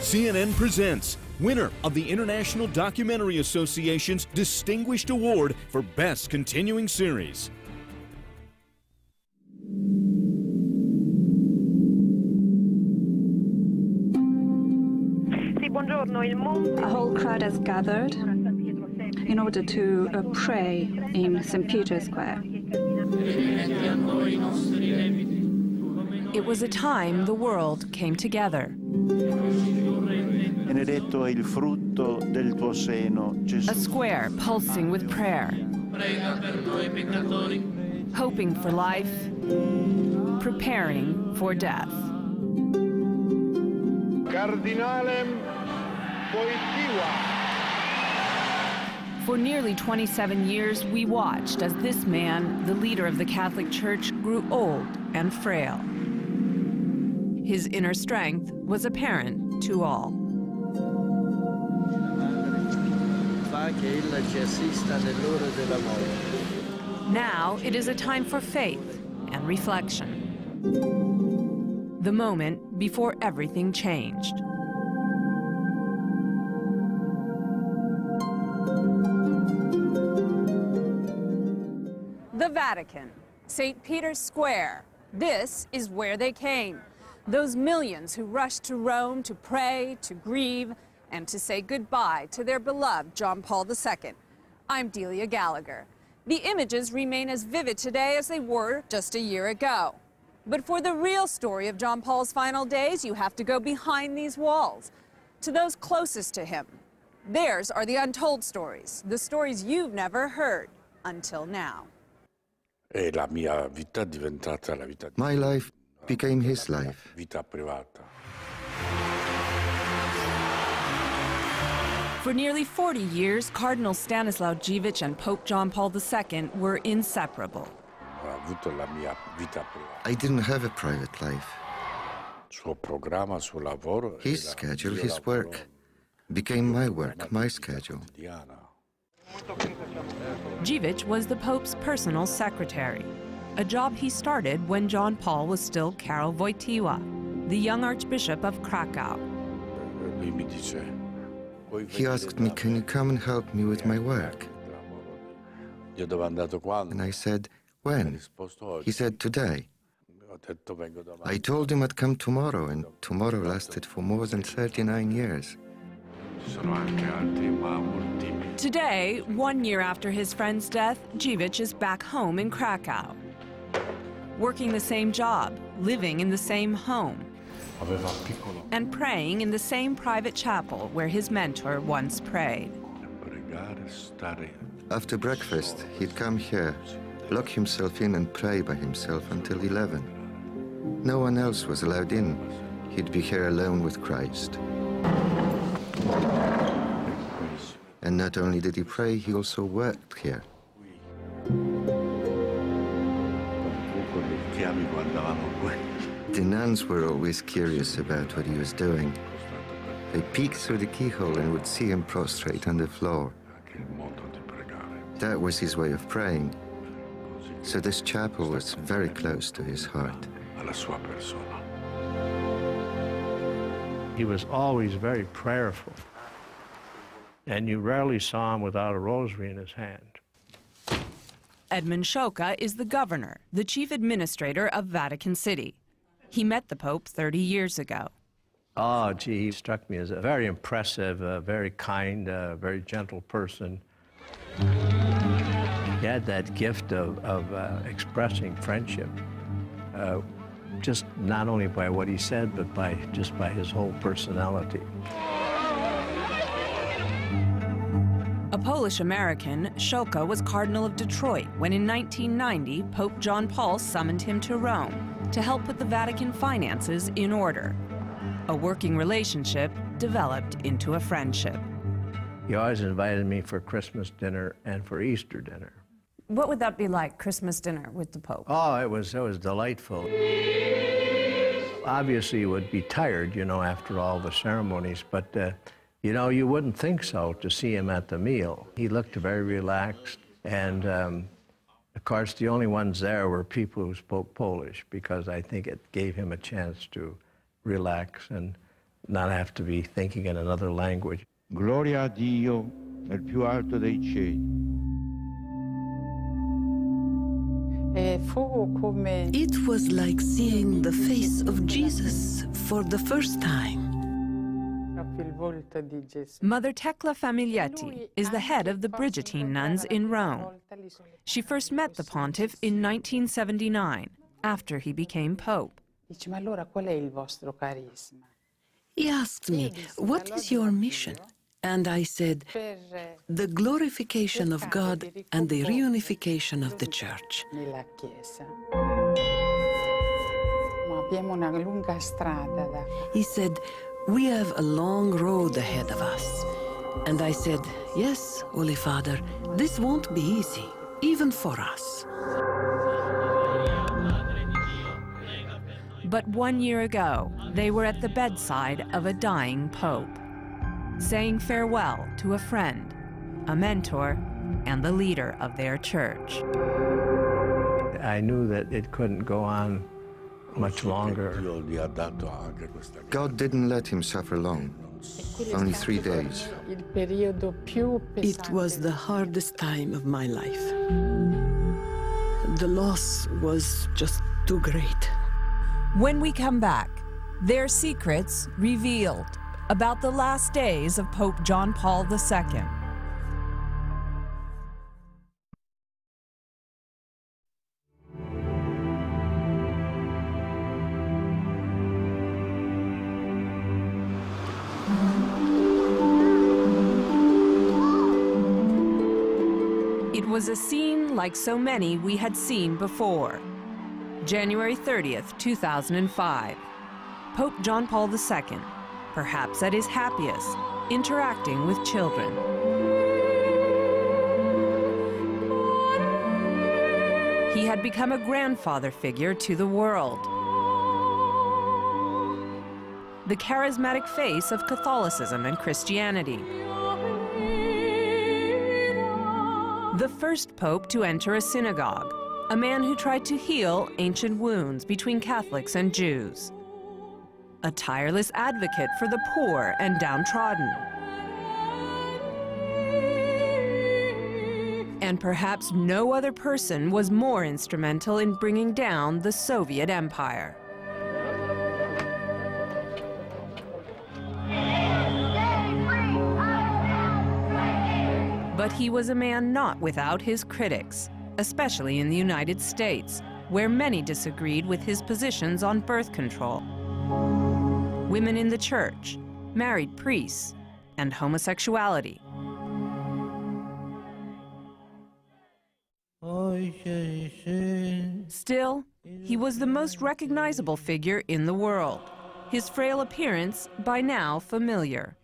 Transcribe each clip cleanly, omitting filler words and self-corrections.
CNN presents winner of the International Documentary Association's Distinguished Award for Best Continuing Series. A whole crowd has gathered in order to pray in St. Peter's Square. It was a time the world came together. A square pulsing with prayer, hoping for life, preparing for death. For nearly 27 years, we watched as this man, the leader of the Catholic Church, grew old and frail. His inner strength was apparent to all. Now it is a time for faith and reflection. The moment before everything changed. The Vatican, St. Peter's Square. This is where they came. Those millions who rushed to Rome to pray, to grieve, and to say goodbye to their beloved John Paul II. I'm Delia Gallagher. The images remain as vivid today as they were just a year ago. But for the real story of John Paul's final days, you have to go behind these walls, to those closest to him. Theirs are the untold stories, the stories you've never heard until now. My life became his life. For nearly 40 years, Cardinal Stanislaw Dziwisz and Pope John Paul II were inseparable. I didn't have a private life. His schedule, his work, became my work, my schedule. Dziwisz was the Pope's personal secretary, a job he started when John Paul was still Karol Wojtyła, the young Archbishop of Krakow. He asked me, can you come and help me with my work? And I said, when? He said, today. I told him I'd come tomorrow, and tomorrow lasted for more than 39 years. Today, 1 year after his friend's death, Dziwisz is back home in Krakow, working the same job, living in the same home, and praying in the same private chapel where his mentor once prayed. After breakfast, he'd come here, lock himself in and pray by himself until 11. No one else was allowed in. He'd be here alone with Christ. And not only did he pray, he also worked here. The nuns were always curious about what he was doing. They peeked through the keyhole and would see him prostrate on the floor. That was his way of praying. So this chapel was very close to his heart. He was always very prayerful, and you rarely saw him without a rosary in his hand. Edmund Szoka is the governor, the chief administrator of Vatican City. He met the Pope 30 years ago. Oh, gee, he struck me as a very impressive, very kind, very gentle person. He had that gift of expressing friendship, just not only by what he said, but just by his whole personality. A Polish-American, Szoka was Cardinal of Detroit when in 1990, Pope John Paul summoned him to Rome to help put the Vatican finances in order. A working relationship developed into a friendship. He always invited me for Christmas dinner and for Easter dinner. What would that be like, Christmas dinner with the Pope? Oh, it was delightful. Obviously, you would be tired, you know, after all the ceremonies, but, you know, you wouldn't think so to see him at the meal. He looked very relaxed, and, of course, the only ones there were people who spoke Polish, because I think it gave him a chance to relax and not have to be thinking in another language. Gloria a Dio nel più alto dei cieli. It was like seeing the face of Jesus for the first time. Mother Tecla Famiglietti is the head of the Brigittine nuns in Rome. She first met the pontiff in 1979, after he became pope. He asked me, "What is your mission?" And I said, "The glorification of God and the reunification of the Church." He said, "We have a long road ahead of us." And I said, "Yes, Holy Father, this won't be easy, even for us." But 1 year ago, they were at the bedside of a dying pope, saying farewell to a friend, a mentor, and the leader of their church. I knew that it couldn't go on much longer. God didn't let him suffer long, only 3 days. It was the hardest time of my life. The loss was just too great. When we come back, their secrets revealed about the last days of Pope John Paul II. It was a scene like so many we had seen before. January 30th, 2005. Pope John Paul II, perhaps at his happiest, interacting with children. He had become a grandfather figure to the world. The charismatic face of Catholicism and Christianity. The first pope to enter a synagogue, a man who tried to heal ancient wounds between Catholics and Jews. A tireless advocate for the poor and downtrodden. And perhaps no other person was more instrumental in bringing down the Soviet Empire. But he was a man not without his critics, especially in the United States, where many disagreed with his positions on birth control, women in the church, married priests, and homosexuality. Still, he was the most recognizable figure in the world, his frail appearance by now familiar.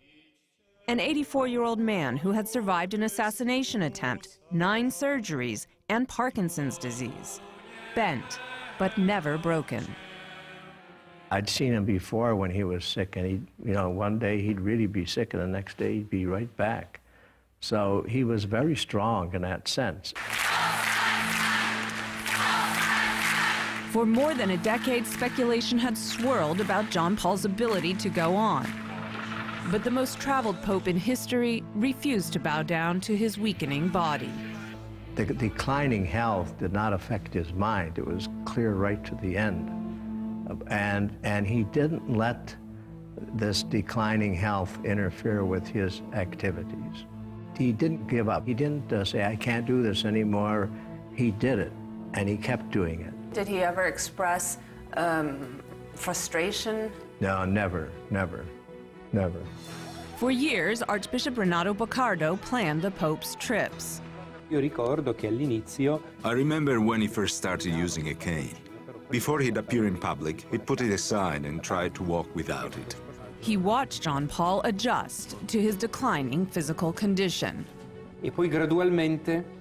An 84-year-old man who had survived an assassination attempt, 9 surgeries, and Parkinson's disease. Bent, but never broken. I'd seen him before when he was sick, and one day he'd really be sick, and the next day he'd be right back. So he was very strong in that sense. For more than a decade, speculation had swirled about John Paul's ability to go on. But the most traveled pope in history refused to bow down to his weakening body. The declining health did not affect his mind. It was clear right to the end. And he didn't let this declining health interfere with his activities. He didn't give up. He didn't say, "I can't do this anymore." He did it, and he kept doing it. Did he ever express frustration? No, never, never, never. For years, Archbishop Renato Baccardo planned the Pope's trips. I remember when he first started using a cane. Before he'd appear in public, he'd put it aside and try to walk without it. He watched John Paul adjust to his declining physical condition.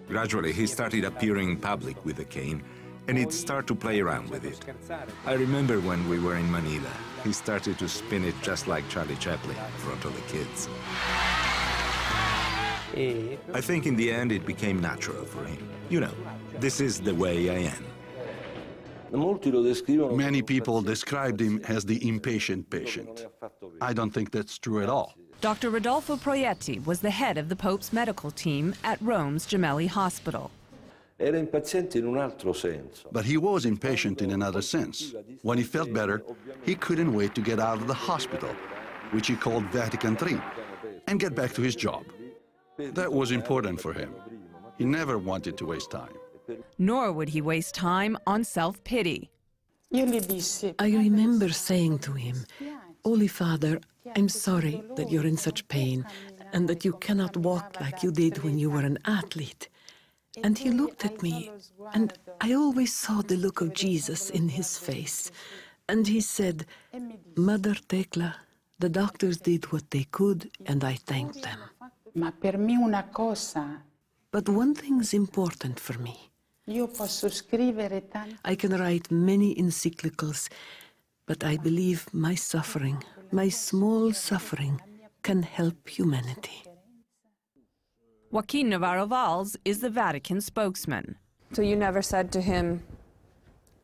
Gradually, he started appearing in public with a cane, and he'd start to play around with it. I remember when we were in Manila, he started to spin it just like Charlie Chaplin in front of the kids. I think in the end it became natural for him. You know, this is the way I am. Many people described him as the impatient patient. I don't think that's true at all. Dr. Rodolfo Proietti was the head of the Pope's medical team at Rome's Gemelli Hospital. But he was impatient in another sense. When he felt better, he couldn't wait to get out of the hospital, which he called Vatican III, and get back to his job. That was important for him. He never wanted to waste time. Nor would he waste time on self-pity. I remember saying to him, "Holy Father, I'm sorry that you're in such pain and that you cannot walk like you did when you were an athlete." And he looked at me, and I always saw the look of Jesus in his face. And he said, "Mother Tecla, the doctors did what they could, and I thanked them. But one thing's important for me. I can write many encyclicals, but I believe my suffering, my small suffering, can help humanity." Joaquin Navarro Valls is the Vatican spokesman. So you never said to him,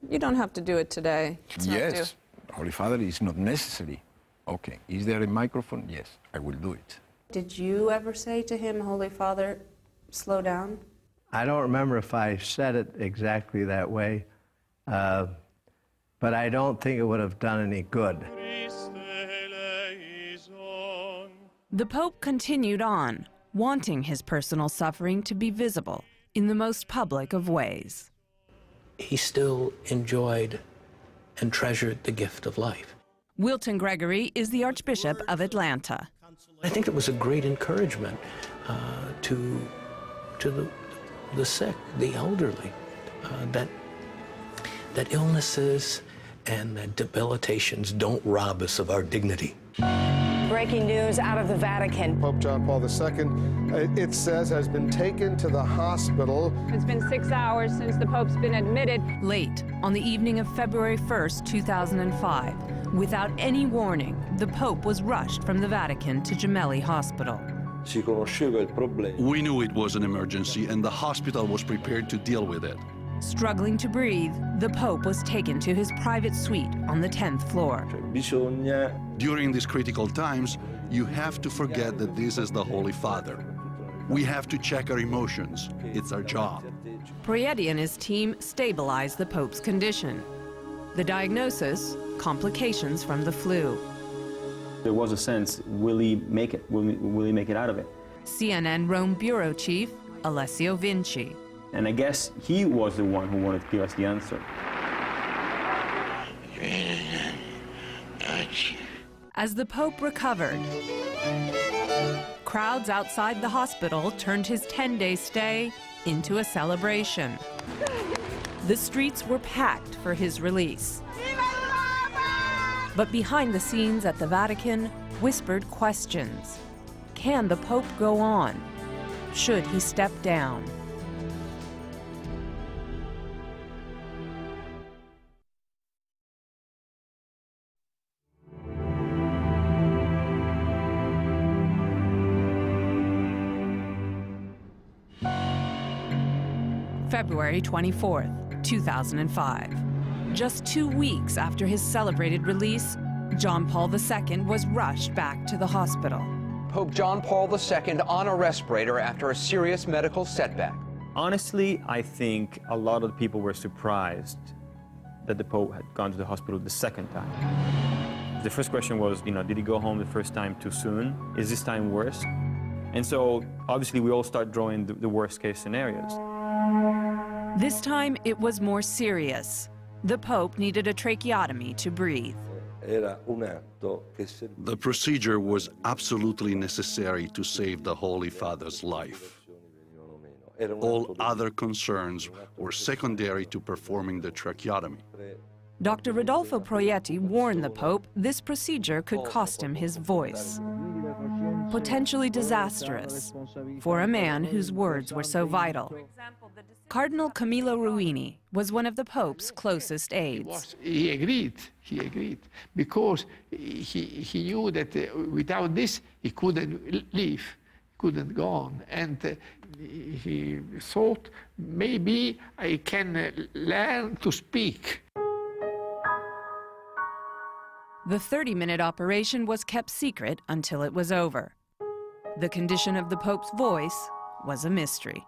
"You don't have to do it today"? Yes, Holy Father, it's not necessary. Okay, is there a microphone? Yes, I will do it. Did you ever say to him, "Holy Father, slow down"? I don't remember if I said it exactly that way, but I don't think it would have done any good. The Pope continued on, wanting his personal suffering to be visible in the most public of ways. He still enjoyed and treasured the gift of life. Wilton Gregory is the Archbishop of Atlanta. I think it was a great encouragement to the sick, the elderly, that illnesses and that debilitations don't rob us of our dignity. Breaking news out of the Vatican. Pope John Paul II, it says, has been taken to the hospital. It's been 6 hours since the Pope's been admitted. Late, on the evening of February 1st, 2005, without any warning, the Pope was rushed from the Vatican to Gemelli Hospital. We knew it was an emergency, and the hospital was prepared to deal with it. Struggling to breathe, the Pope was taken to his private suite on the 10th floor. During these critical times, you have to forget that this is the Holy Father. We have to check our emotions. It's our job. Proietti and his team stabilized the Pope's condition. The diagnosis, complications from the flu. There was a sense, will he make it? Will he make it out of it? CNN Rome bureau chief, Alessio Vinci. And I guess he was the one who wanted to give us the answer. As the Pope recovered, crowds outside the hospital turned his 10-day stay into a celebration. The streets were packed for his release. But behind the scenes at the Vatican, whispered questions. Can the Pope go on? Should he step down? February 24th, 2005. Just 2 weeks after his celebrated release, John Paul II was rushed back to the hospital. Pope John Paul II on a respirator after a serious medical setback. Honestly, I think a lot of the people were surprised that the Pope had gone to the hospital the second time. The first question was, did he go home the first time too soon? Is this time worse? And so, obviously, we all start drawing the worst-case scenarios. This time, it was more serious. The Pope needed a tracheotomy to breathe. The procedure was absolutely necessary to save the Holy Father's life. All other concerns were secondary to performing the tracheotomy. Dr. Rodolfo Proietti warned the Pope this procedure could cost him his voice. Potentially disastrous for a man whose words were so vital. Cardinal Camillo Ruini was one of the Pope's closest aides. He agreed, because he knew that without this he couldn't live, couldn't go on. And he thought, maybe I can learn to speak. The 30-minute operation was kept secret until it was over. The condition of the Pope's voice was a mystery.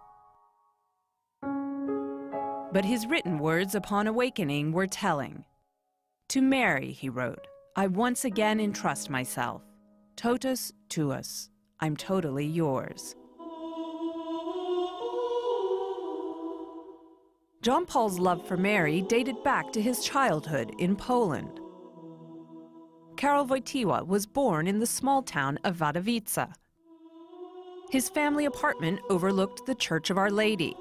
But his written words upon awakening were telling. To Mary, he wrote, I once again entrust myself. Totus tuus, I'm totally yours. John Paul's love for Mary dated back to his childhood in Poland. Karol Wojtyła was born in the small town of Wadowice. His family apartment overlooked the Church of Our Lady,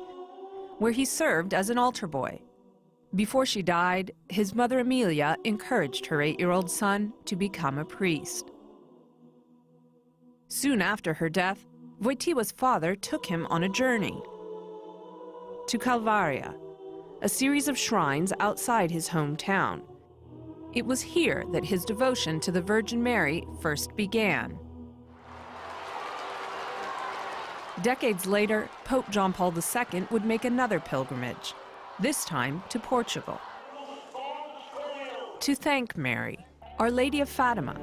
where he served as an altar boy. Before she died, his mother Emilia encouraged her 8-year-old son to become a priest. Soon after her death, Wojtyła's father took him on a journey to Calvaria, a series of shrines outside his hometown. It was here that his devotion to the Virgin Mary first began. Decades later, Pope John Paul II would make another pilgrimage, this time to Portugal, to thank Mary, Our Lady of Fatima,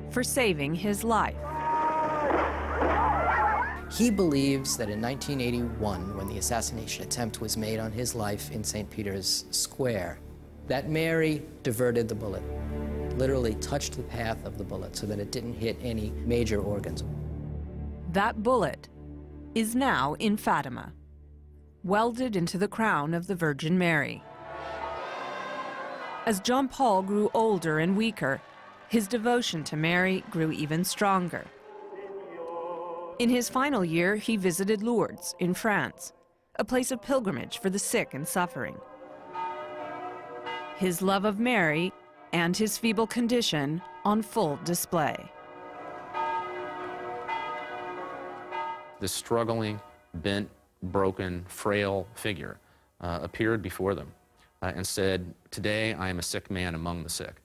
for saving his life. He believes that in 1981, when the assassination attempt was made on his life in St. Peter's Square, that Mary diverted the bullet, literally touched the path of the bullet so that it didn't hit any major organs. That bullet is now in Fatima, welded into the crown of the Virgin Mary. As John Paul grew older and weaker, his devotion to Mary grew even stronger. In his final year, he visited Lourdes in France, a place of pilgrimage for the sick and suffering. His love of Mary and his feeble condition on full display. This struggling, bent, broken, frail figure appeared before them and said, "Today I am a sick man among the sick."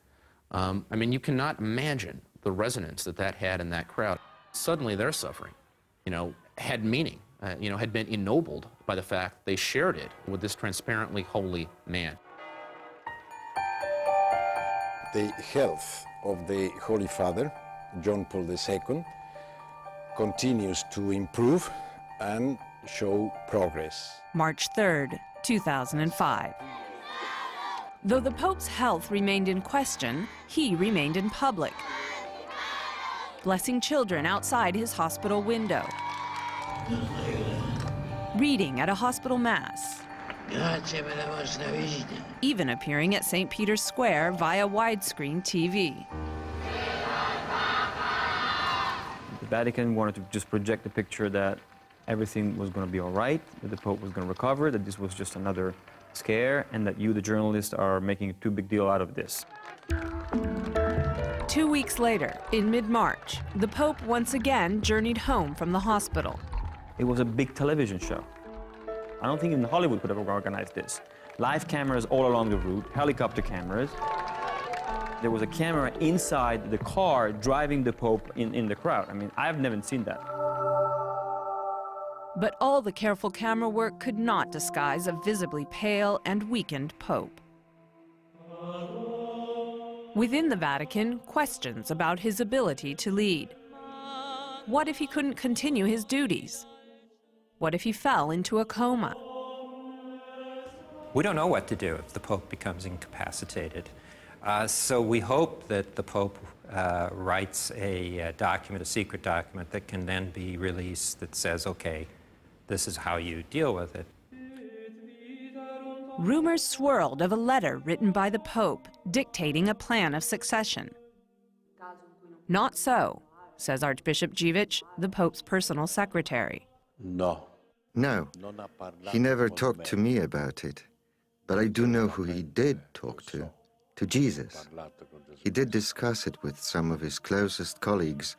I mean, you cannot imagine the resonance that that had in that crowd. Suddenly their suffering, had meaning, had been ennobled by the fact they shared it with this transparently holy man. The health of the Holy Father, John Paul II, continues to improve and show progress. March 3rd, 2005. Though the Pope's health remained in question, he remained in public, blessing children outside his hospital window, reading at a hospital mass, even appearing at St. Peter's Square via widescreen TV. The Vatican wanted to just project the picture that everything was going to be all right, that the Pope was going to recover, that this was just another scare, and that you, the journalists, are making a too big deal out of this. 2 weeks later, in mid-March, the Pope once again journeyed home from the hospital. It was a big television show. I don't think even Hollywood could have organized this. Live cameras all along the route, helicopter cameras. There was a camera inside the car driving the Pope in the crowd. I mean, I've never seen that. But all the careful camera work could not disguise a visibly pale and weakened Pope. Within the Vatican, questions about his ability to lead. What if he couldn't continue his duties? What if he fell into a coma? We don't know what to do if the Pope becomes incapacitated. So we hope that the Pope writes a document, a secret document, that can then be released that says, okay, this is how you deal with it. Rumors swirled of a letter written by the Pope dictating a plan of succession. Not so, says Archbishop Dziwisz, the Pope's personal secretary. No, he never talked to me about it. But I do know who he did talk to Jesus. He did discuss it with some of his closest colleagues,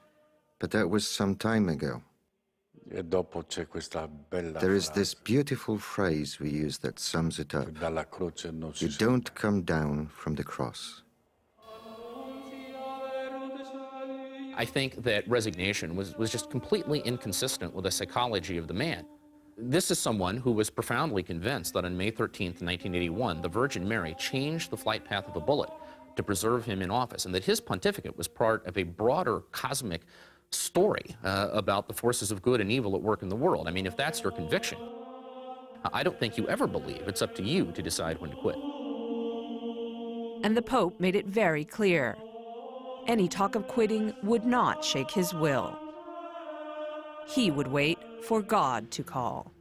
but that was some time ago. There is this beautiful phrase we use that sums it up. You don't come down from the cross. I think that resignation was just completely inconsistent with the psychology of the man. This is someone who was profoundly convinced that on May 13th, 1981, the Virgin Mary changed the flight path of a bullet to preserve him in office, and that his pontificate was part of a broader cosmic story about the forces of good and evil at work in the world. I mean, if that's your conviction, I don't think you ever believe. It's up to you to decide when to quit. And the Pope made it very clear. Any talk of quitting would not shake his will. He would wait for God to call.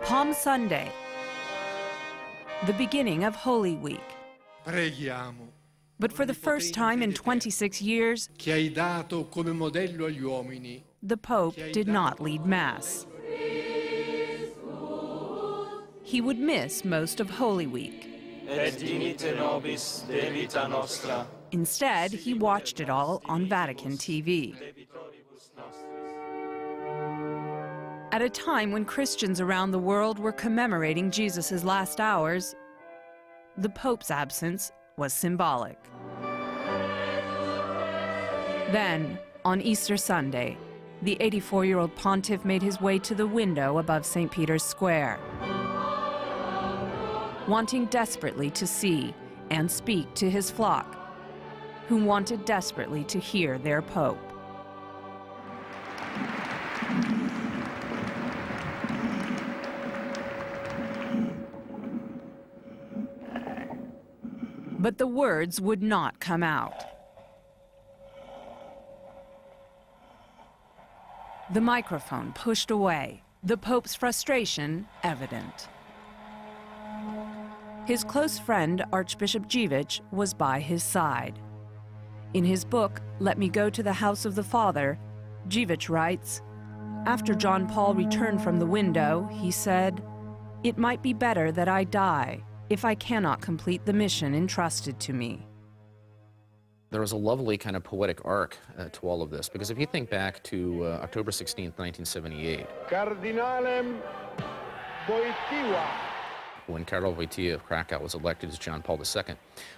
Palm Sunday, the beginning of Holy Week. Preghiamo. But for the first time in 26 years, Che hai dato come modello agli uomini. the Pope did not lead Mass. He would miss most of Holy Week. Et dimite nobis de vita nostra. Instead, he watched it all on Vatican TV. At a time when Christians around the world were commemorating Jesus' last hours, the Pope's absence was symbolic. Then, on Easter Sunday, the 84-year-old pontiff made his way to the window above St. Peter's Square, wanting desperately to see and speak to his flock, who wanted desperately to hear their Pope. But the words would not come out. The microphone pushed away, the Pope's frustration evident. His close friend, Archbishop Dziwisz, was by his side. In his book, Let Me Go to the House of the Father, Dziwisz writes, after John Paul returned from the window, he said, "It might be better that I die if I cannot complete the mission entrusted to me." There was a lovely kind of poetic arc to all of this, because if you think back to October 16th, 1978, Cardinalem Wojtyła. when Karol Wojtyła of Krakow was elected as John Paul II,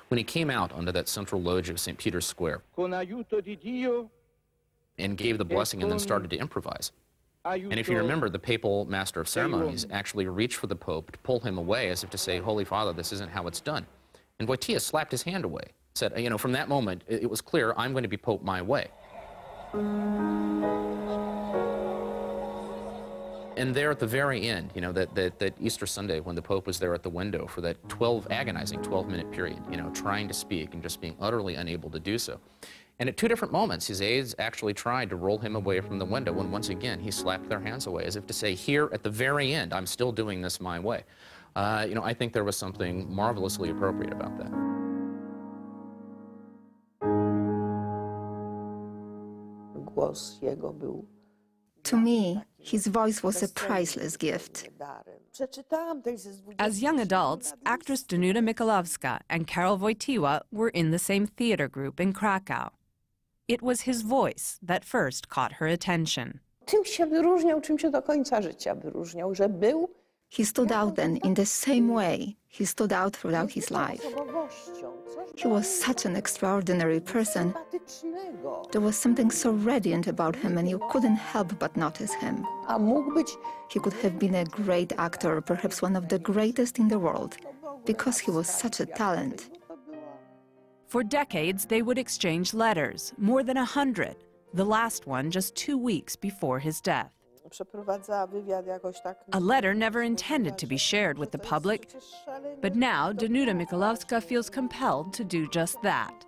when he came out onto that central loggia of St. Peter's Square Con aiuto di Dio. and gave the blessing and then started to improvise. And if you remember, the papal master of ceremonies actually reached for the Pope to pull him away as if to say, "Holy Father, this isn't how it's done." And Wojtyła slapped his hand away, said, you know, from that moment, it was clear, I'm going to be Pope my way. And there at the very end, you know, that Easter Sunday when the Pope was there at the window for that agonizing 12-minute period, you know, trying to speak and just being utterly unable to do so. And at two different moments, his aides actually tried to roll him away from the window, and once again, he slapped their hands away, as if to say, here at the very end, I'm still doing this my way. You know, I think there was something marvelously appropriate about that. To me, his voice was a priceless gift. As young adults, actress Danuta Michalowska and Karol Wojtyła were in the same theater group in Krakow. It was his voice that first caught her attention. Czym się wyróżniał, czym się do końca życia wyróżniał, że był. He stood out then in the same way he stood out throughout his life. He was such an extraordinary person. There was something so radiant about him, and you couldn't help but notice him. He could have been a great actor, perhaps one of the greatest in the world, because he was such a talent. For decades, they would exchange letters, more than 100, the last one just 2 weeks before his death. A letter never intended to be shared with the public, but now Danuta Michalowska feels compelled to do just that.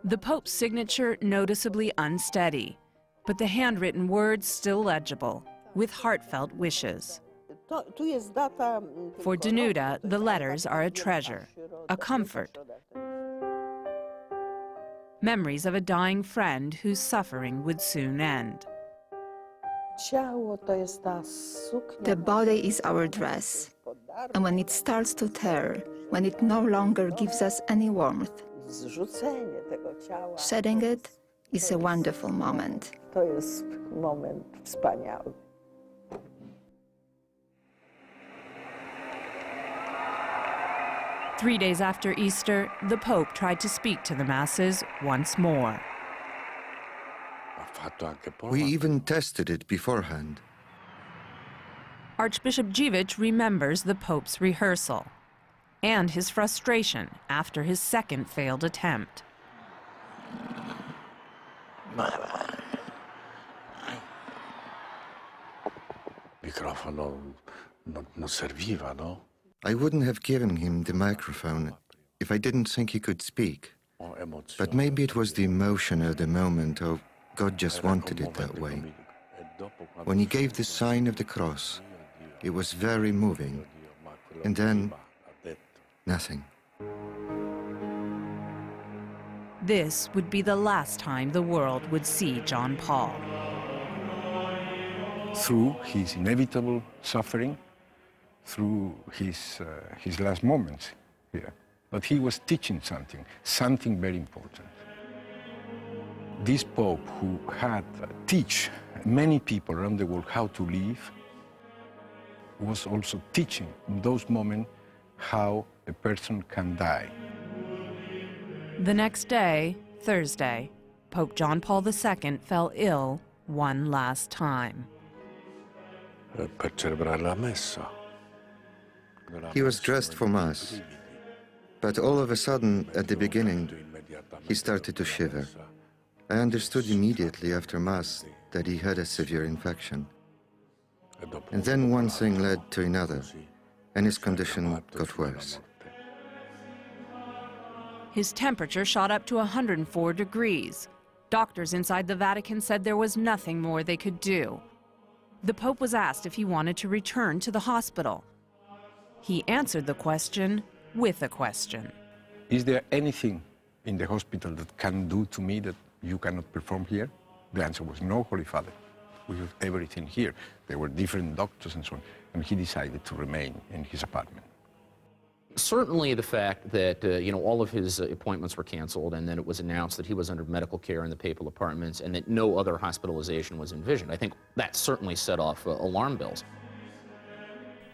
The Pope's signature noticeably unsteady, but the handwritten words still legible, with heartfelt wishes. For Danuta, the letters are a treasure, a comfort. Memories of a dying friend whose suffering would soon end. The body is our dress, and when it starts to tear, when it no longer gives us any warmth, shedding it is a wonderful moment. 3 days after Easter, the Pope tried to speak to the masses once more. We even tested it beforehand. Archbishop Dziwisz remembers the Pope's rehearsal and his frustration after his second failed attempt. I wouldn't have given him the microphone if I didn't think he could speak. But maybe it was the emotion of the moment, or God just wanted it that way. When he gave the sign of the cross, it was very moving. And then, nothing. This would be the last time the world would see John Paul. Through his inevitable suffering, through his last moments here. But he was teaching something very important. This Pope, who had teach many people around the world how to live, was also teaching in those moments how a person can die. The next day, Thursday, Pope John Paul II fell ill one last time. He was dressed for Mass, but all of a sudden, at the beginning, he started to shiver. I understood immediately after Mass that he had a severe infection. And then one thing led to another, and his condition got worse. His temperature shot up to 104 degrees. Doctors inside the Vatican said there was nothing more they could do. The Pope was asked if he wanted to return to the hospital. He answered the question with a question. Is there anything in the hospital that can do to me that you cannot perform here? The answer was no, Holy Father. We have everything here. There were different doctors and so on, and he decided to remain in his apartment. Certainly the fact that, all of his appointments were canceled, and then it was announced that he was under medical care in the papal apartments and that no other hospitalization was envisioned. I think that certainly set off alarm bells.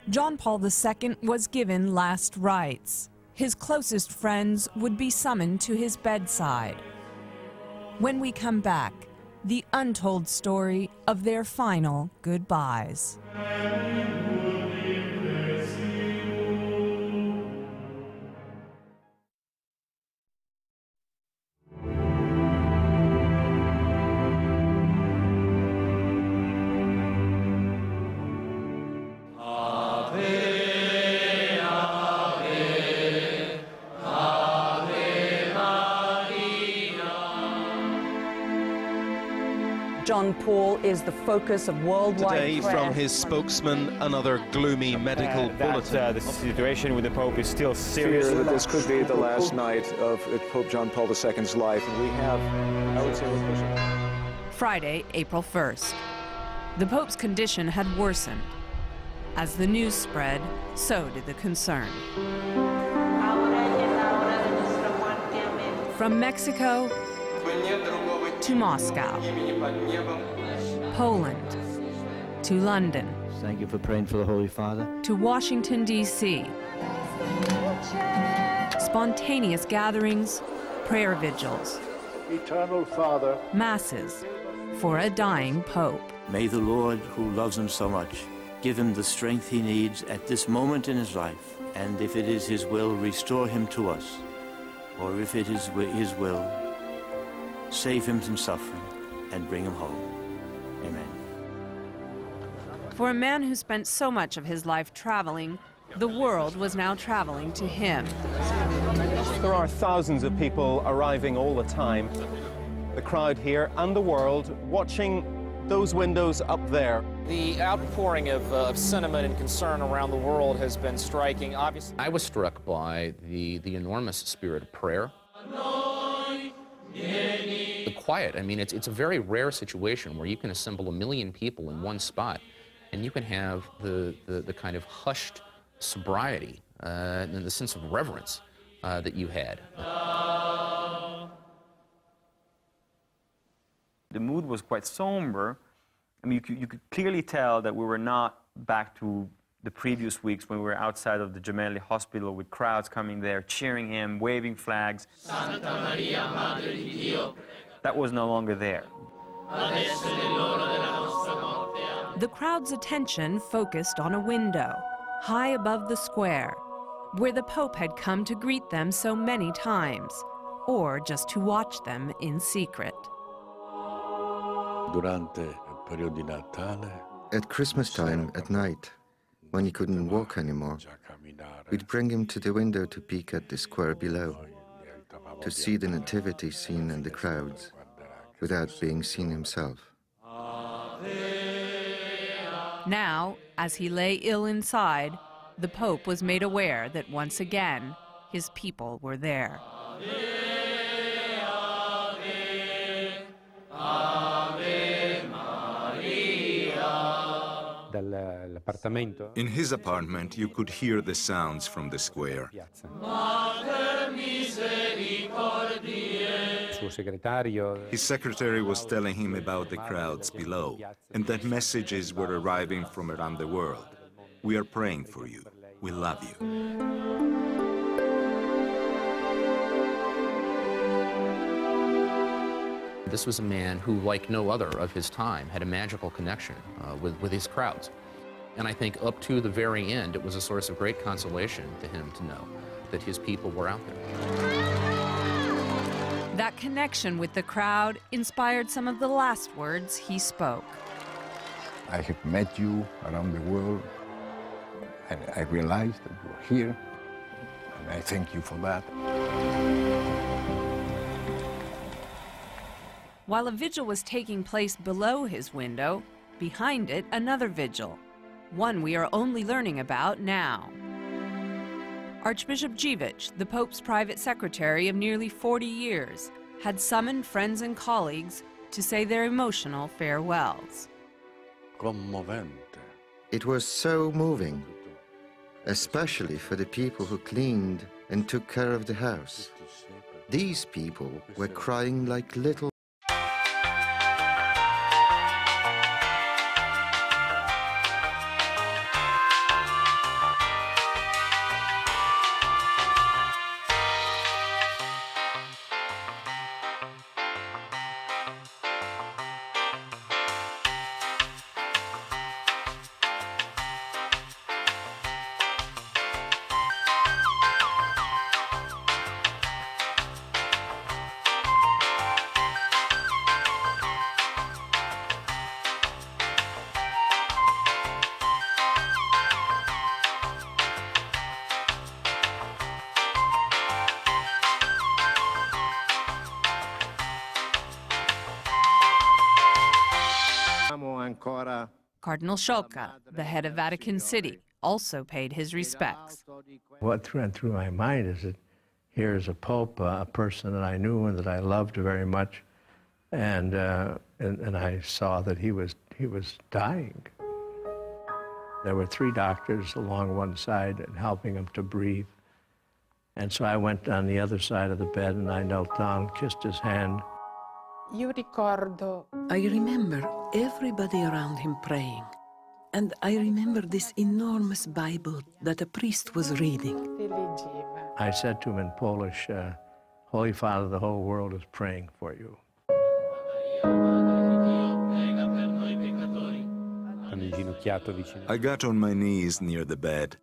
John Paul II was given last rites. His closest friends would be summoned to his bedside. When we come back, the untold story of their final goodbyes. John Paul is the focus of worldwide Today, prayer. from his spokesman, another gloomy medical bulletin. The situation with the Pope is still serious. Fear that this could be the last night of Pope John Paul II's life. And we have, I would say, Friday, April 1st. The Pope's condition had worsened. As the news spread, so did the concern. From Mexico to Moscow, Poland to London. Thank you for praying for the Holy Father. To Washington, D.C. Spontaneous gatherings, prayer vigils, Eternal Father, masses for a dying Pope. May the Lord, who loves him so much, give him the strength he needs at this moment in his life, and if it is his will, restore him to us, or if it is his will, save him from suffering and bring him home. Amen. For a man who spent so much of his life traveling, the world was now traveling to him. There are thousands of people arriving all the time. The crowd here and the world watching those windows up there. The outpouring of sentiment and concern around the world has been striking. Obviously, I was struck by the enormous spirit of prayer. The quiet. I mean, it's a very rare situation where you can assemble 1 million people in one spot, and you can have the kind of hushed sobriety and the sense of reverence that you had. The mood was quite somber. I mean, you could clearly tell that we were not back to the previous weeks when we were outside of the Gemelli Hospital with crowds coming there, cheering him, waving flags. Santa Maria, Madre di Dio. That was no longer there. The crowd's attention focused on a window, high above the square, where the Pope had come to greet them so many times, or just to watch them in secret. At Christmas time, at night, when he couldn't walk anymore, we'd bring him to the window to peek at the square below, to see the nativity scene and the crowds, without being seen himself. Now, as he lay ill inside, the Pope was made aware that once again, his people were there. In his apartment, you could hear the sounds from the square. His secretary was telling him about the crowds below, and that messages were arriving from around the world. We are praying for you. We love you. This was a man who, like no other of his time, had a magical connection with his crowds. And I think up to the very end, it was a source of great consolation to him to know that his people were out there. That connection with the crowd inspired some of the last words he spoke. I have met you around the world, and I realized that you are here, and I thank you for that. While a vigil was taking place below his window, behind it another vigil, one we are only learning about now. Archbishop Dziwisz, the Pope's private secretary of nearly 40 years, had summoned friends and colleagues to say their emotional farewells. It was so moving, especially for the people who cleaned and took care of the house. These people were crying like little. Cardinal Sciocca, the head of Vatican City, also paid his respects. What went through my mind is that here's a pope, a person that I knew and that I loved very much, and I saw that he was dying. There were 3 doctors along one side and helping him to breathe. And so I went on the other side of the bed and I knelt down, kissed his hand. I remember everybody around him praying. And I remember this enormous Bible that a priest was reading. I said to him in Polish, Holy Father, the whole world is praying for you. I got on my knees near the bed.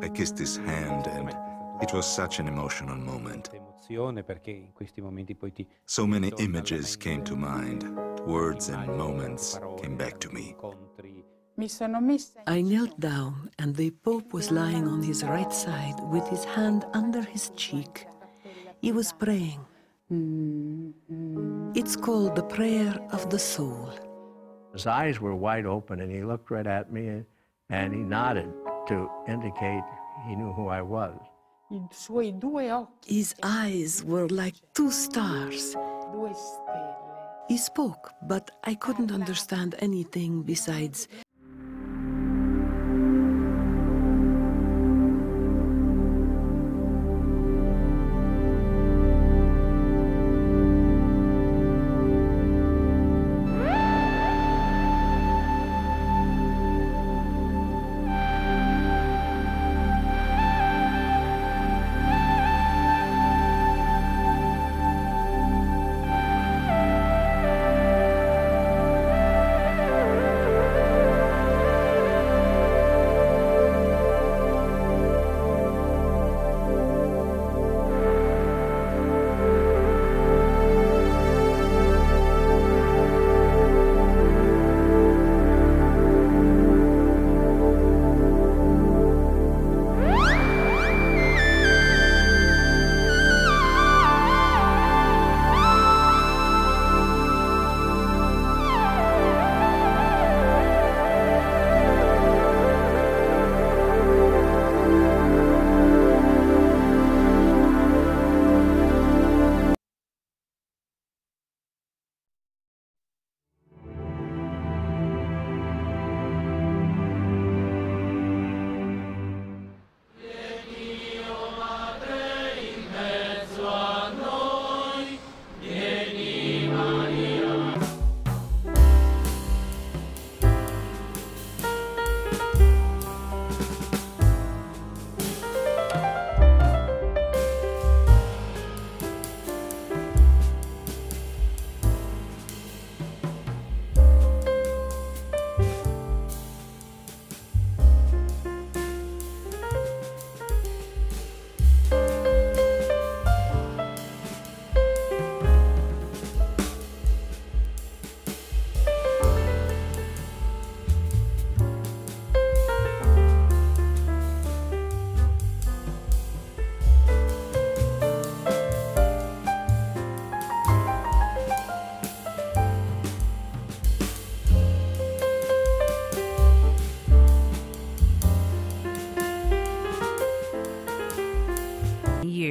I kissed his hand, and it was such an emotional moment. So many images came to mind. Words and moments came back to me. I knelt down, and the Pope was lying on his right side with his hand under his cheek. He was praying. It's called the prayer of the soul. His eyes were wide open, and he looked right at me, and he nodded to indicate he knew who I was. His eyes were like 2 stars. He spoke, but I couldn't understand anything besides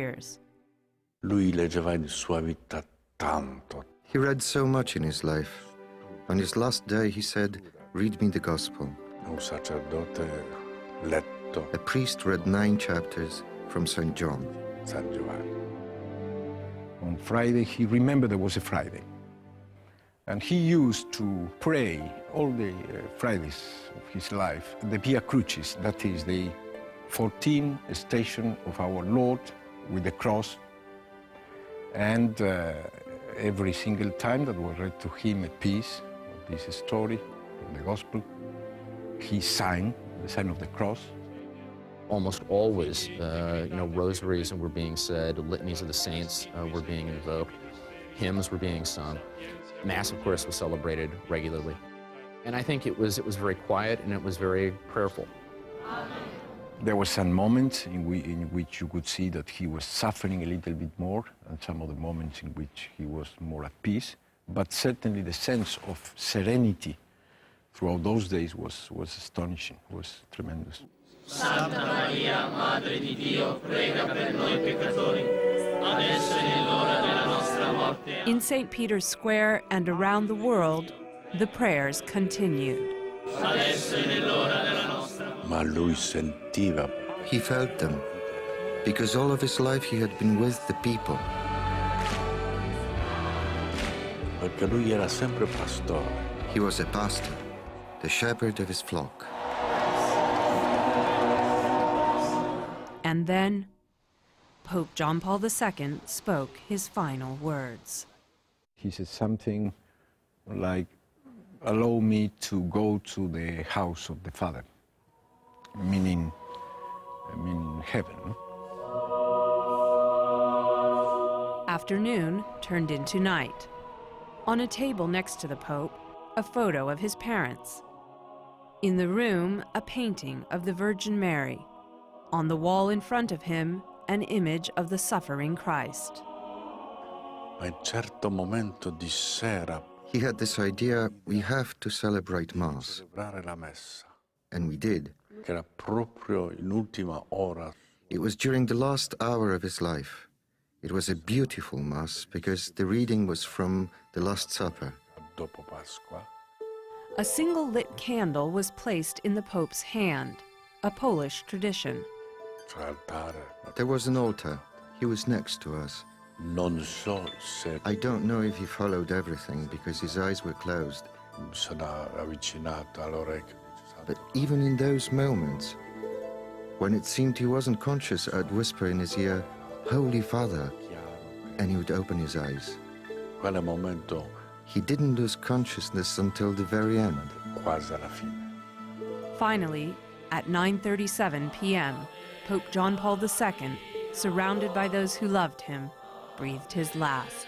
years. Lui leggeva in sua vita tanto. He read so much in his life. On his last day, he said, "Read me the Gospel." Un sacerdote letto. A priest read 9 chapters from St. John. San Giovanni. On Friday, he remembered there was a Friday. And he used to pray all the Fridays of his life, the Via Crucis, that is the 14th station of our Lord with the cross. And every single time that was read to him a piece of this story from the Gospel, he sang the sign of the cross. Almost always, rosaries were being said, litanies of the saints were being invoked, hymns were being sung. Mass, of course, was celebrated regularly. And I think it was very quiet and it was very prayerful. There were some moments in which you could see that he was suffering a little bit more, and some other moments in which he was more at peace. But certainly the sense of serenity throughout those days was astonishing, was tremendous. Santa Maria, Madre di Dio, prega per noi peccatori, adesso e nell'ora della nostra morte. In St. Peter's Square and around the world, the prayers continued. Adesso e nell'ora della nostra. Ma lui sentiva. He felt them, because all of his life he had been with the people. Perché lui era sempre pastore. He was a pastor, the shepherd of his flock. And then, Pope John Paul II spoke his final words. He said something like, "Allow me to go to the house of the Father," meaning heaven. Afternoon turned into night. On a table next to the Pope, a photo of his parents. In the room, a painting of the Virgin Mary. On the wall in front of him, an image of the suffering Christ. Ma in certo momento di sera, he had this idea, we have to celebrate Mass. celebrare la messa. And we did. Che era proprio in ultima ora. It was during the last hour of his life. It was a beautiful Mass because the reading was from the Last Supper. Dopo Pasqua. A single lit candle was placed in the Pope's hand, a Polish tradition. There was an altar. He was next to us. Non so se I don't know if he followed everything because his eyes were closed. sono avvicinato all'orecchio. But even in those moments, when it seemed he wasn't conscious, I'd whisper in his ear, "Holy Father," and he would open his eyes. Quale momento He didn't lose consciousness until the very end. quasi alla fine. Finally, at 9:37 p.m., Pope John Paul II, surrounded by those who loved him, breathed his last.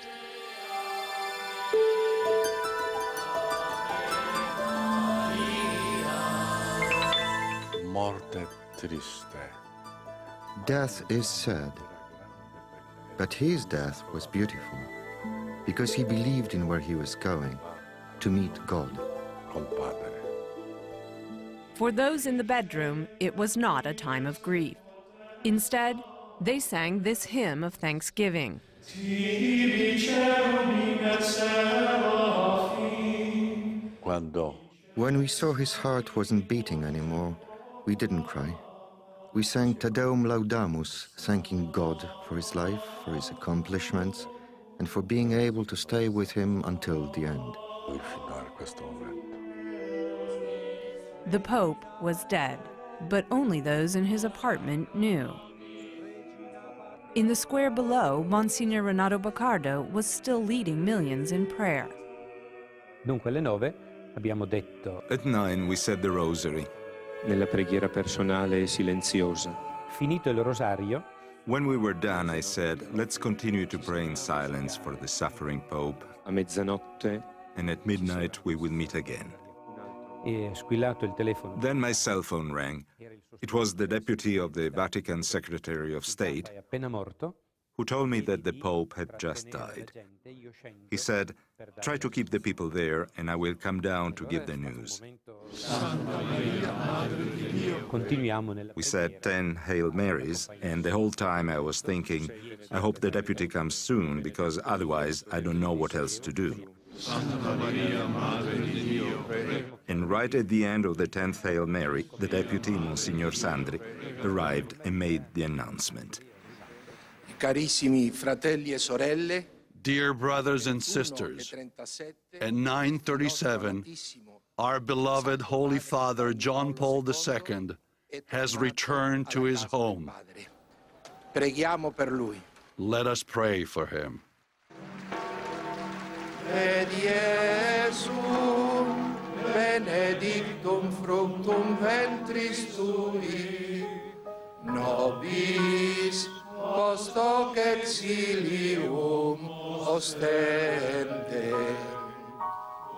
Morte triste. Death is sad, but his death was beautiful because he believed in where he was going, to meet God. Col Padre. For those in the bedroom, it was not a time of grief. Instead, they sang this hymn of thanksgiving. When we saw his heart wasn't beating anymore, we didn't cry. We sang Te Deum Laudamus, thanking God for his life, for his accomplishments, and for being able to stay with him until the end. The Pope was dead, but only those in his apartment knew. In the square below, Monsignor Renato Baccardo was still leading millions in prayer. Dunque alle 9 abbiamo detto. At 9 we said the rosary. Nella preghiera personale e silenziosa. Finito il rosario. When we were done, I said, let's continue to pray in silence for the suffering Pope. A mezzanotte. And at midnight we will meet again. E squillato il telefono. Then my cell phone rang. It was the deputy of the Vatican Secretary of State, appena morto. who told me that the Pope had just died. He said, "Try to keep the people there, and I will come down to give the news." We said 10 Hail Marys, and the whole time I was thinking, I hope the deputy comes soon, because otherwise I don't know what else to do. And right at the end of the 10th Hail Mary, the deputy, Monsignor Sandri, arrived and made the announcement. Carissimi fratelli e sorelle, dear brothers and sisters, at 9:37, our beloved Holy Father John Paul II has returned to his home. Preghiamo per lui. Let us pray for him. Et Iesum benedictum fructum ventris tui, nobis post hoc exilium ostende.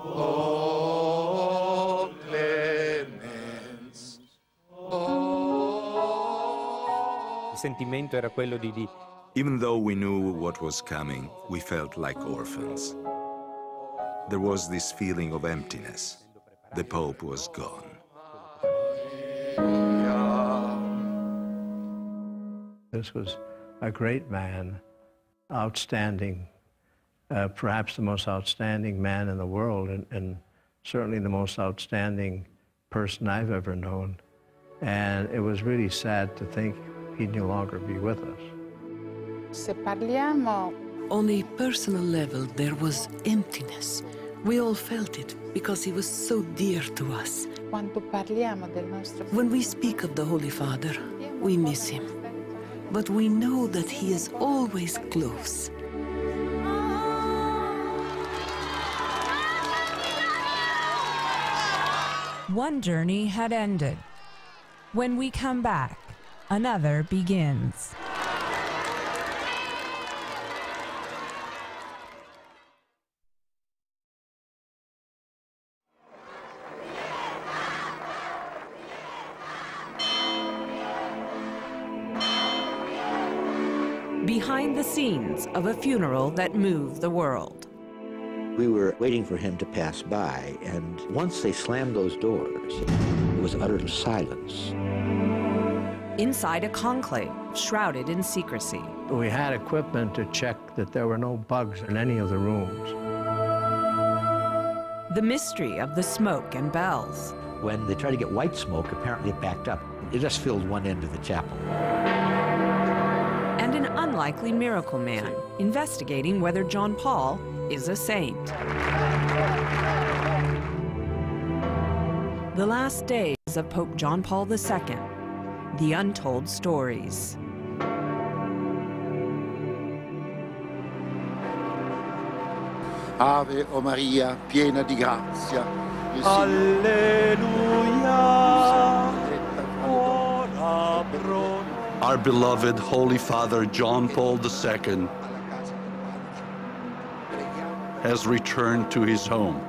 O clemens, Il sentimento era quello di Even though we knew what was coming, we felt like orphans. There was this feeling of emptiness. The Pope was gone. This was a great man, outstanding, perhaps the most outstanding man in the world, and certainly the most outstanding person I've ever known. And it was really sad to think he'd no longer be with us. On a personal level, there was emptiness. We all felt it because he was so dear to us. When we speak of the Holy Father, we miss him. But we know that he is always close. One journey had ended. When we come back, another begins. Behind the scenes of a funeral that moved the world. We were waiting for him to pass by, and once they slammed those doors, it was utter silence. Inside a conclave, shrouded in secrecy. We had equipment to check that there were no bugs in any of the rooms. The mystery of the smoke and bells. When they tried to get white smoke, apparently it backed up. It just filled one end of the chapel. And an unlikely miracle man investigating whether John Paul is a saint. The last days of Pope John Paul II, the untold stories. Ave o Maria, piena di grazia. Alleluia. Ora pro our beloved Holy Father John Paul II has returned to his home.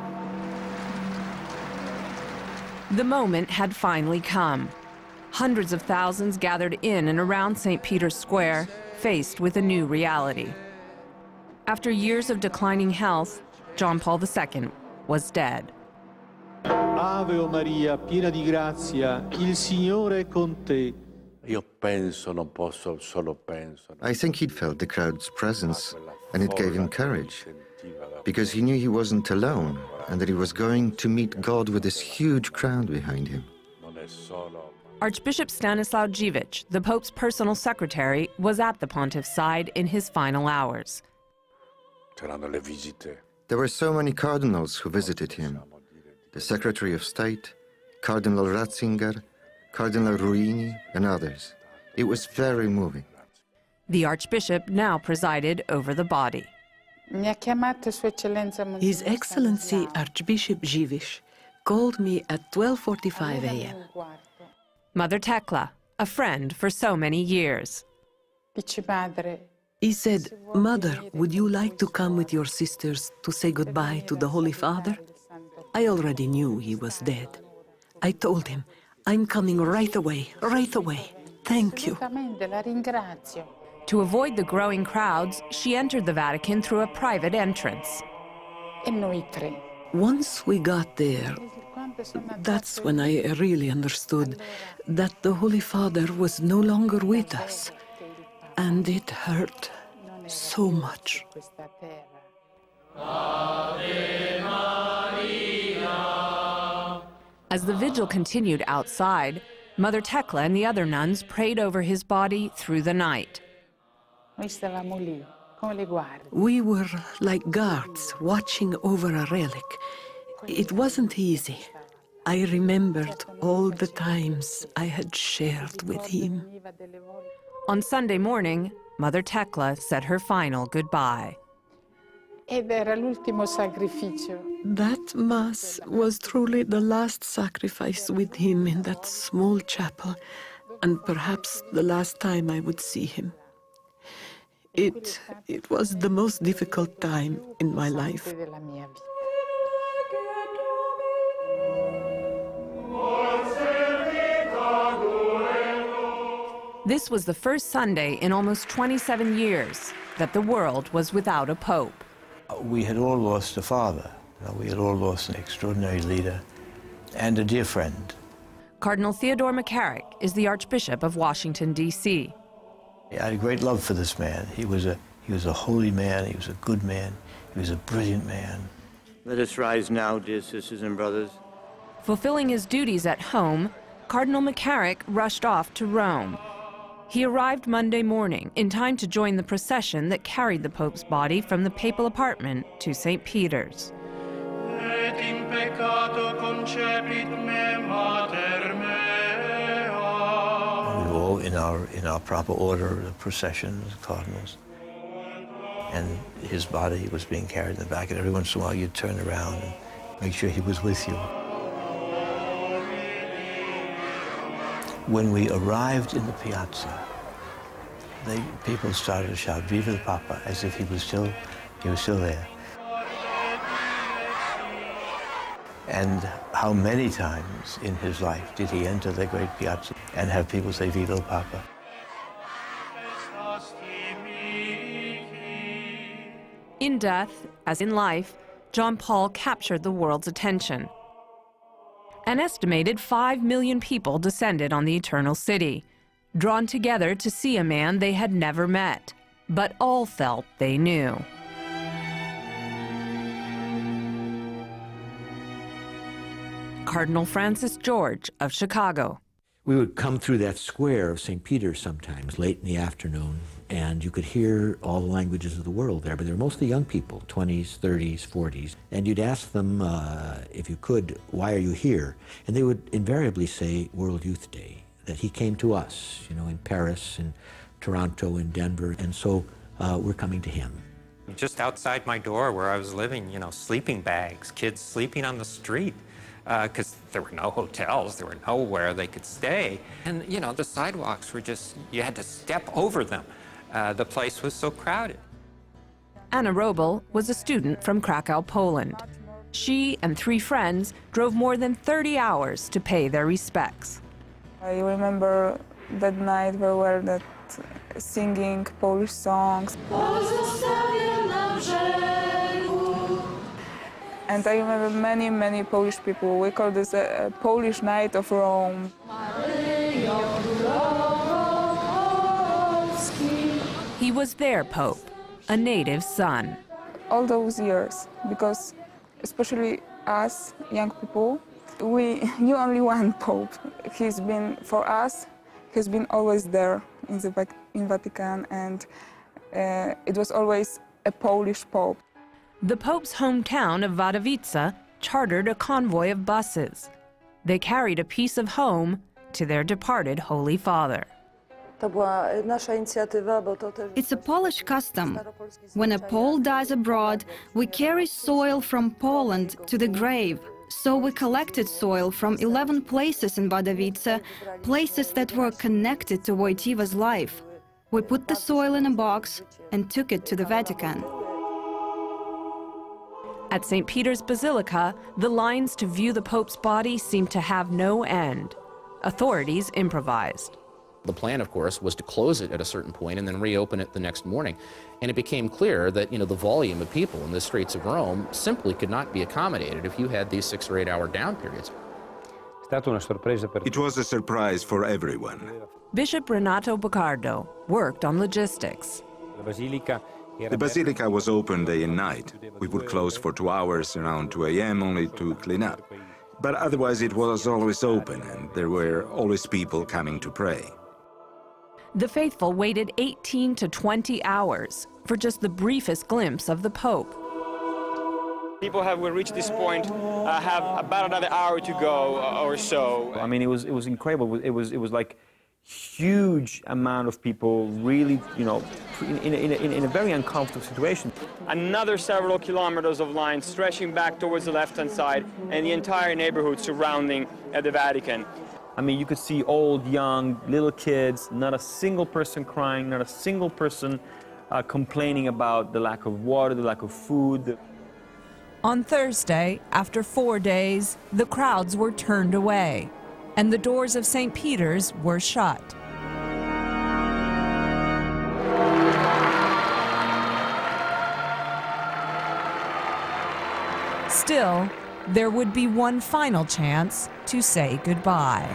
The moment had finally come. Hundreds of thousands gathered in and around St. Peter's Square, faced with a new reality. After years of declining health, John Paul II was dead. Ave o Maria, piena di grazia, il Signore è con te. I think he'd felt the crowd's presence, and it gave him courage, because he knew he wasn't alone, and that he was going to meet God with this huge crowd behind him. Archbishop Stanislaw Dziwisz, the Pope's personal secretary, was at the pontiff's side in his final hours. There were so many cardinals who visited him. The Secretary of State, Cardinal Ratzinger, Cardinal Ruini, and others. It was very moving. The Archbishop now presided over the body. His Excellency Archbishop Dziwisz called me at 12:45 a.m. Mother Tekla, a friend for so many years. He said, "Mother, would you like to come with your sisters to say goodbye to the Holy Father?" I already knew he was dead. I told him, "I'm coming right away, right away. Thank you." To avoid the growing crowds, she entered the Vatican through a private entrance. Once we got there, that's when I really understood that the Holy Father was no longer with us, and it hurt so much. As the vigil continued outside, Mother Tekla and the other nuns prayed over his body through the night. We were like guards watching over a relic. It wasn't easy. I remembered all the times I had shared with him. On Sunday morning, Mother Tekla said her final goodbye. That Mass was truly the last sacrifice with him in that small chapel, and perhaps the last time I would see him. It was the most difficult time in my life. This was the first Sunday in almost 27 years that the world was without a pope. We had all lost a father. We had all lost an extraordinary leader and a dear friend. Cardinal Theodore McCarrick is the Archbishop of Washington, D.C. I had a great love for this man. He was a holy man, he was a good man, he was a brilliant man. Let us rise now, dear sisters and brothers. Fulfilling his duties at home, Cardinal McCarrick rushed off to Rome. He arrived Monday morning in time to join the procession that carried the Pope's body from the papal apartment to St. Peter's. We were all in our proper order, the procession, the cardinals. And his body was being carried in the back, and every once in a while you'd turn around and make sure he was with you. When we arrived in the piazza, people started to shout, "Viva el Papa," as if he was still there. And how many times in his life did he enter the great piazza and have people say, "Viva el Papa"? In death, as in life, John Paul captured the world's attention. An estimated 5 million people descended on the Eternal City, drawn together to see a man they had never met, but all felt they knew. Cardinal Francis George of Chicago. We would come through that square of St. Peter's sometimes late in the afternoon, and you could hear all the languages of the world there, but they were mostly young people, 20s, 30s, 40s. And you'd ask them, if you could, why are you here? And they would invariably say World Youth Day, that he came to us, in Paris, in Toronto, in Denver, and so we're coming to him. Just outside my door where I was living, sleeping bags, kids sleeping on the street. Because there were no hotels, there were nowhere they could stay. And, the sidewalks were just, you had to step over them. The place was so crowded. Anna Robel was a student from Krakow, Poland. She and 3 friends drove more than 30 hours to pay their respects. I remember that night we were singing Polish songs. And I remember many, many Polish people. We call this a Polish Night of Rome. He was their Pope, a native son. All those years, because especially us, young people, we knew only one Pope. He's been, for us, he's been always there in Vatican, and it was always a Polish Pope. The Pope's hometown of Wadowice chartered a convoy of buses. They carried a piece of home to their departed Holy Father. It's a Polish custom. When a Pole dies abroad, we carry soil from Poland to the grave. So we collected soil from 11 places in Wadowice, places that were connected to Wojtyła's life. We put the soil in a box and took it to the Vatican. At St. Peter's Basilica, the lines to view the Pope's body seemed to have no end. Authorities improvised. The plan, of course, was to close it at a certain point and then reopen it the next morning. And it became clear that, the volume of people in the streets of Rome simply could not be accommodated if you had these 6 or 8 hour down periods. It was a surprise for everyone. Bishop Renato Baccardo worked on logistics. The basilica was open day and night. We would close for 2 hours around 2 a.m. only to clean up. But otherwise it was always open and there were always people coming to pray. The faithful waited 18 to 20 hours for just the briefest glimpse of the Pope. People have reached this point, have about another hour to go or so. I mean, it was incredible. It was like huge amount of people, really, in a very uncomfortable situation. Another several kilometers of line stretching back towards the left-hand side, and the entire neighborhood surrounding the Vatican. I mean, you could see old, young, little kids, not a single person crying, not a single person complaining about the lack of water, the lack of food. On Thursday, after 4 days, the crowds were turned away, and the doors of St. Peter's were shut. Still, there would be one final chance to say goodbye.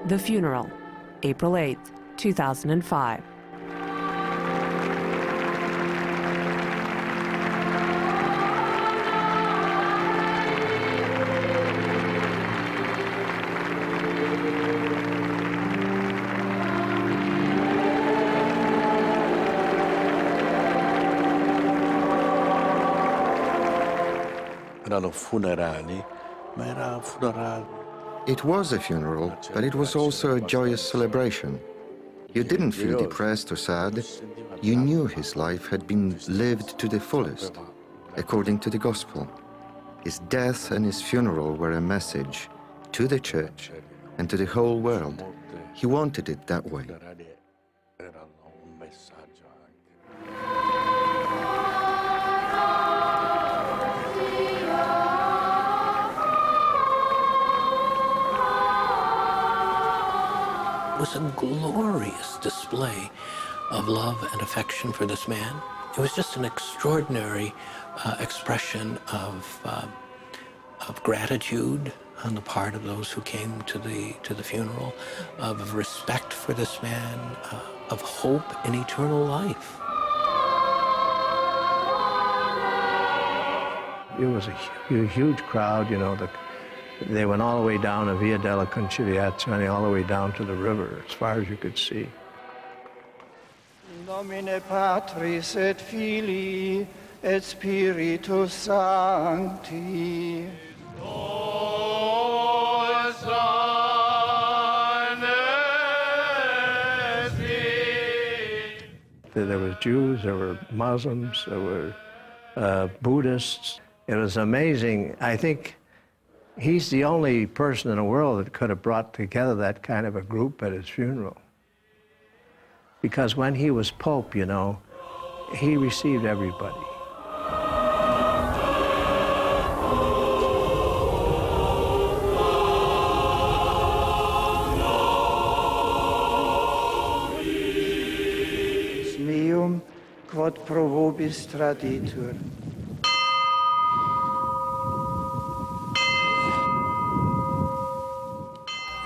The funeral, April 8th, 2005. Erano funerali, ma era funerale. It was a funeral, but it was also a joyous celebration. You didn't feel depressed or sad. You knew his life had been lived to the fullest, according to the gospel. His death and his funeral were a message to the church and to the whole world. He wanted it that way. It was a glorious display of love and affection for this man. It was just an extraordinary expression of gratitude on the part of those who came to the funeral, of respect for this man, of hope in eternal life. It was a huge crowd, They went all the way down the Via della Conciliazione, all the way down to the river, as far as you could see. In nomine Patris et Filii et Spiritus Sancti. There were Jews, there were Muslims, there were Buddhists. It was amazing. I think he's the only person in the world that could have brought together that kind of a group at his funeral. Because when he was Pope, he received everybody. Meum quod pro vobis traditur.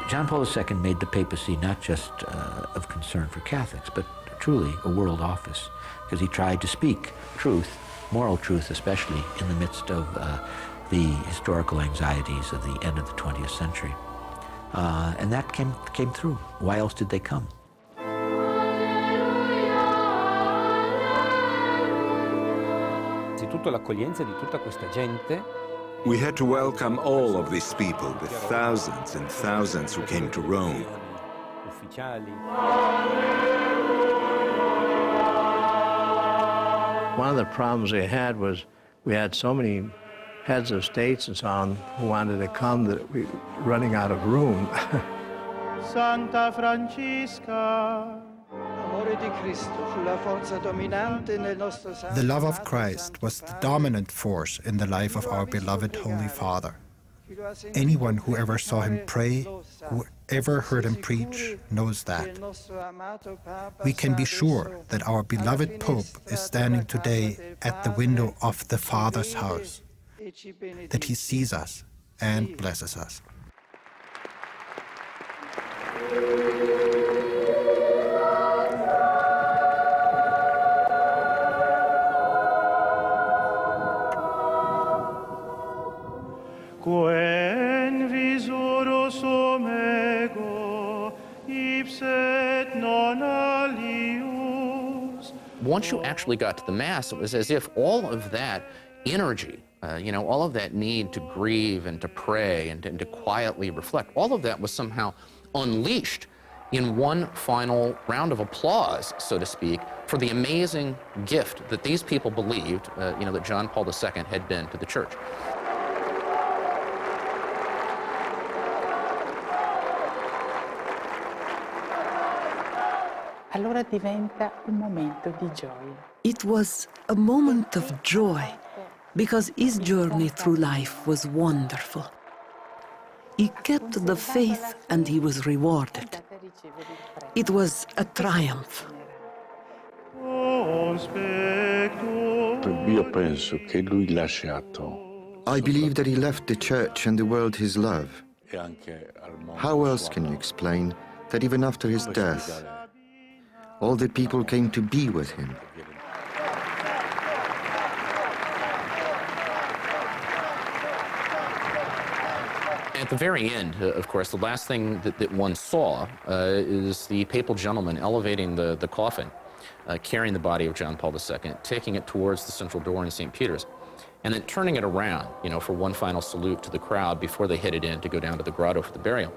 John Paul II made the papacy not just of concern for Catholics, but truly a world office, because he tried to speak truth, moral truth especially, in the midst of the historical anxieties of the end of the 20th century. And that came through. Why else did they come? Innanzitutto l'accoglienza di tutta questa gente. We had to welcome all of these people, the thousands and thousands who came to Rome. One of the problems they had was we had so many heads of states and so on who wanted to come that we were running out of room. Santa Francisca. The love of Christ was the dominant force in the life of our beloved Holy Father. Anyone who ever saw him pray, who ever heard him preach, knows that. We can be sure that our beloved Pope is standing today at the window of the Father's house, that he sees us and blesses us. Quen visurus omego, ipset non alius. Once you actually got to the Mass, it was as if all of that energy, all of that need to grieve and to pray and to quietly reflect, all of that was somehow unleashed in one final round of applause, so to speak, for the amazing gift that these people believed, that John Paul II had been to the Church. Allora diventa un momento di gioia. It was a moment of joy because his journey through life was wonderful. He kept the faith and he was rewarded. It was a triumph. I believe that he left the Church and the world his love. How else can you explain that even after his death, all the people came to be with him? At the very end, of course, the last thing that one saw is the papal gentleman elevating the coffin, carrying the body of John Paul II, taking it towards the central door in St. Peter's, and then turning it around, for one final salute to the crowd before they headed in to go down to the grotto for the burial.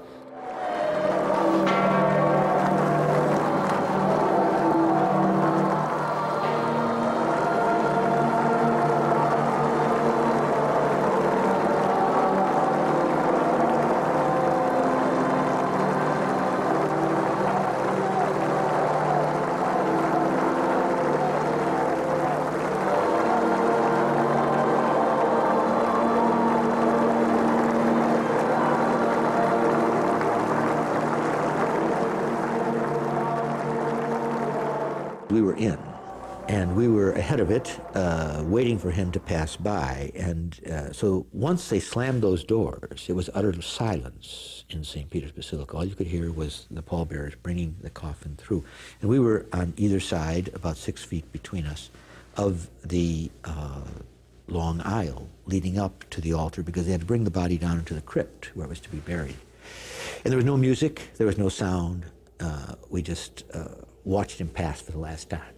We were in, and we were ahead of it, waiting for him to pass by. And so once they slammed those doors, it was utter silence in St. Peter's Basilica. All you could hear was the pallbearers bringing the coffin through. And we were on either side, about 6 feet between us, of the long aisle leading up to the altar, because they had to bring the body down into the crypt where it was to be buried. And there was no music, there was no sound. We just watched him pass for the last time.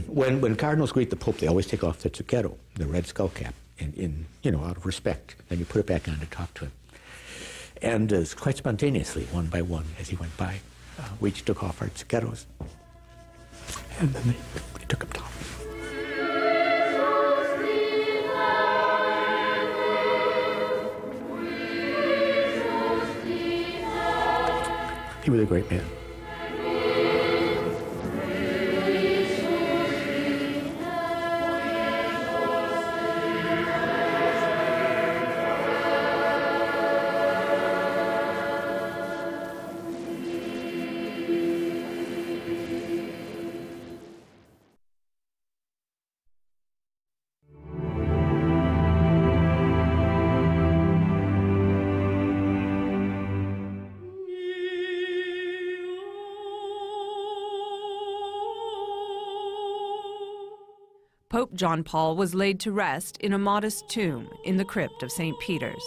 When cardinals greet the Pope, they always take off the zucchero, the red skull cap, out of respect. Then you put it back on to talk to him. And quite spontaneously, one by one, as he went by, we each took off our zuccheros, and then they took up top. He was a great man. Pope John Paul was laid to rest in a modest tomb in the crypt of St. Peter's.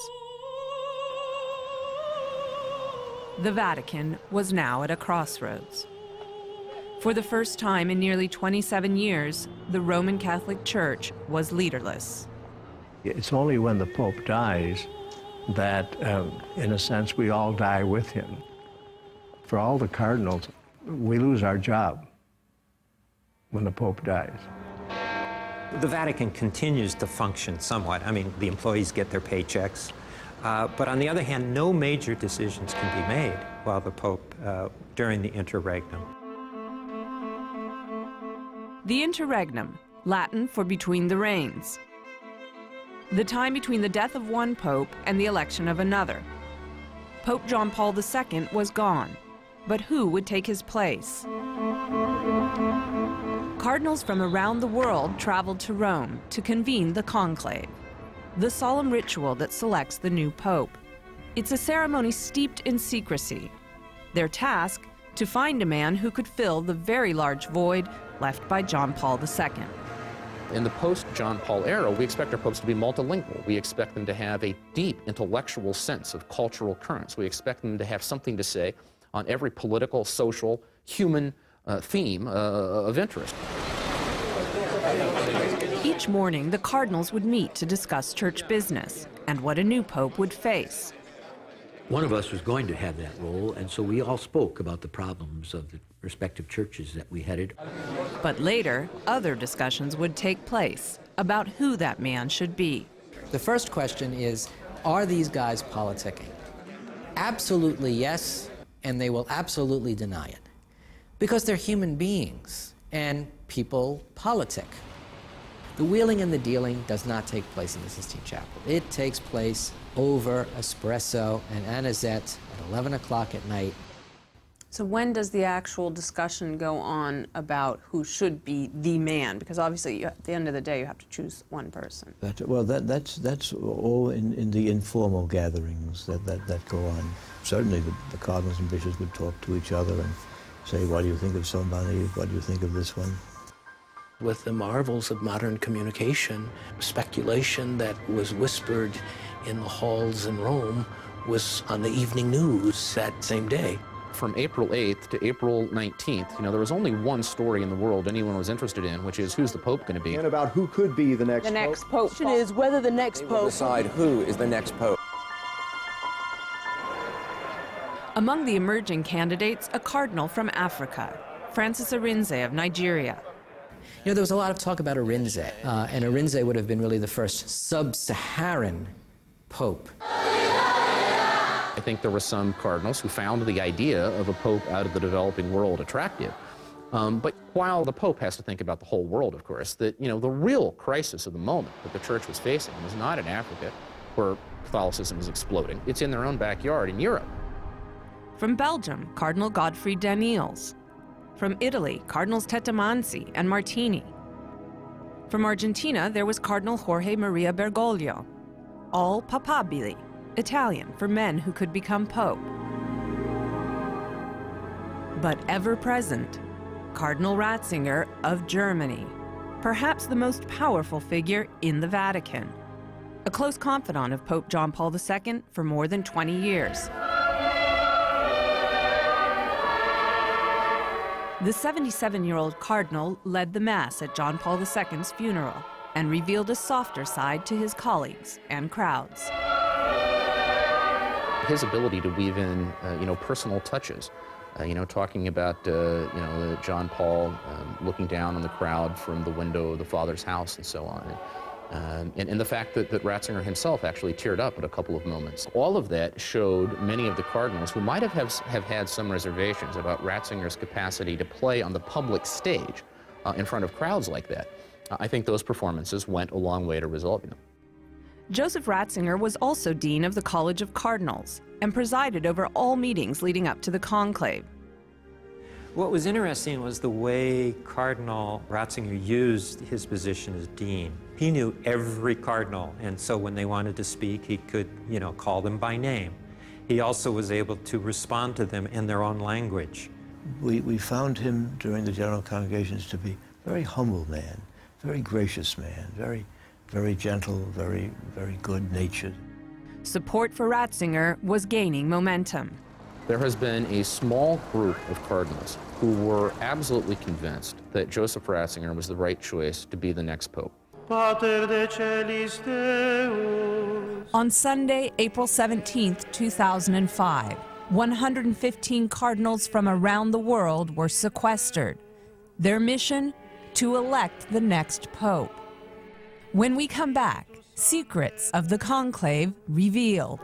The Vatican was now at a crossroads. For the first time in nearly 27 years, the Roman Catholic Church was leaderless. It's only when the Pope dies that, in a sense, we all die with him. For all the cardinals, we lose our job when the Pope dies. The Vatican continues to function somewhat. I mean, the employees get their paychecks. But on the other hand, no major decisions can be made while the Pope, during the interregnum. The interregnum, Latin for between the reigns. The time between the death of one pope and the election of another. Pope John Paul II was gone, but who would take his place? Cardinals from around the world traveled to Rome to convene the conclave, the solemn ritual that selects the new pope. It's a ceremony steeped in secrecy. Their task, to find a man who could fill the very large void left by John Paul II. In the post-John Paul era, we expect our popes to be multilingual. We expect them to have a deep intellectual sense of cultural currents. We expect them to have something to say on every political, social, human theme of interest. Each morning, the cardinals would meet to discuss church business and what a new pope would face. One of us was going to have that role, and so we all spoke about the problems of the respective churches that we headed. But later, other discussions would take place about who that man should be. The first question is, are these guys politicking? Absolutely yes, and they will absolutely deny it. Because they're human beings, and people politic. The wheeling and the dealing does not take place in the Sistine Chapel. It takes place over espresso and anisette at 11 o'clock at night. So when does the actual discussion go on about who should be the man? Because obviously, at the end of the day, you have to choose one person. That's all in the informal gatherings that go on. Certainly, the cardinals and bishops would talk to each other and say, what do you think of somebody? What do you think of this one? With the marvels of modern communication, speculation that was whispered in the halls in Rome was on the evening news that same day. From April 8th to April 19th, there was only one story in the world anyone was interested in, which is who's the Pope going to be? And about who could be the next pope. The next pope. The question is whether the next pope... decide who is the next pope. Among the emerging candidates, a cardinal from Africa, Francis Arinze of Nigeria. There was a lot of talk about Arinze, and Arinze would have been really the first sub-Saharan pope. I think there were some cardinals who found the idea of a pope out of the developing world attractive. But while the Pope has to think about the whole world, of course, that, the real crisis of the moment that the Church was facing was not in Africa, where Catholicism is exploding. It's in their own backyard in Europe. From Belgium, Cardinal Godfrey Daniels. From Italy, Cardinals Tettamanzi and Martini. From Argentina, there was Cardinal Jorge Maria Bergoglio. All papabili, Italian for men who could become pope. But ever present, Cardinal Ratzinger of Germany, perhaps the most powerful figure in the Vatican, a close confidant of Pope John Paul II for more than 20 years. The 77-year-old cardinal led the Mass at John Paul II's funeral and revealed a softer side to his colleagues and crowds. His ability to weave in, personal touches, talking about, John Paul looking down on the crowd from the window of the Father's house and so on. And the fact that Ratzinger himself actually teared up at a couple of moments. All of that showed many of the cardinals who might have had some reservations about Ratzinger's capacity to play on the public stage in front of crowds like that. I think those performances went a long way to resolving them. Joseph Ratzinger was also Dean of the College of Cardinals and presided over all meetings leading up to the conclave. What was interesting was the way Cardinal Ratzinger used his position as dean. He knew every cardinal, and so when they wanted to speak, he could, call them by name. He also was able to respond to them in their own language. We found him during the general congregations to be a very humble man, very gracious man, very gentle, very good-natured. Support for Ratzinger was gaining momentum. There has been a small group of cardinals who were absolutely convinced that Joseph Ratzinger was the right choice to be the next pope. Pater de celis Deus. On Sunday, April 17, 2005, 115 cardinals from around the world were sequestered. Their mission? To elect the next pope. When we come back, secrets of the conclave revealed.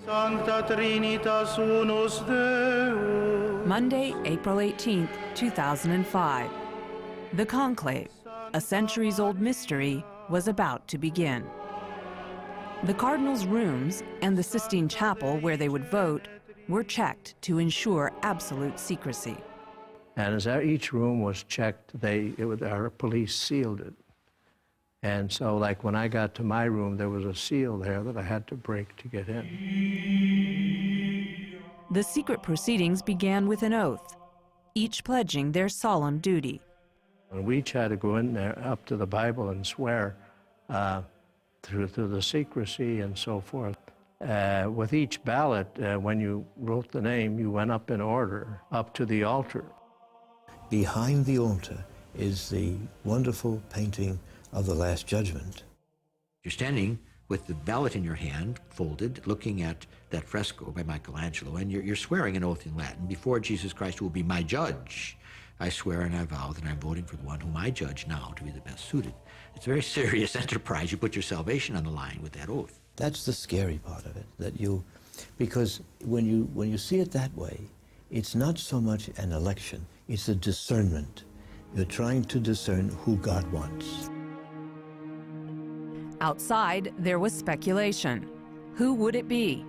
Sancta Trinitas unus Deus. Monday, April 18th, 2005. The conclave, a centuries-old mystery, was about to begin. The cardinals' rooms and the Sistine Chapel where they would vote were checked to ensure absolute secrecy. And as each room was checked, our police sealed it. And so, like, when I got to my room, there was a seal there that I had to break to get in. The secret proceedings began with an oath, each pledging their solemn duty. And we each had to go in there up to the Bible and swear through the secrecy and so forth. With each ballot, when you wrote the name, you went up in order, up to the altar. Behind the altar is the wonderful painting of the Last Judgment. You're standing with the ballot in your hand, folded, looking at that fresco by Michelangelo, and you're swearing an oath in Latin, before Jesus Christ, who will be my judge. I swear and I vow that I'm voting for the one whom I judge now to be the best suited. It's a very serious enterprise. You put your salvation on the line with that oath. That's the scary part of it, because when you see it that way, it's not so much an election, it's a discernment. You're trying to discern who God wants. Outside, there was speculation. Who would it be?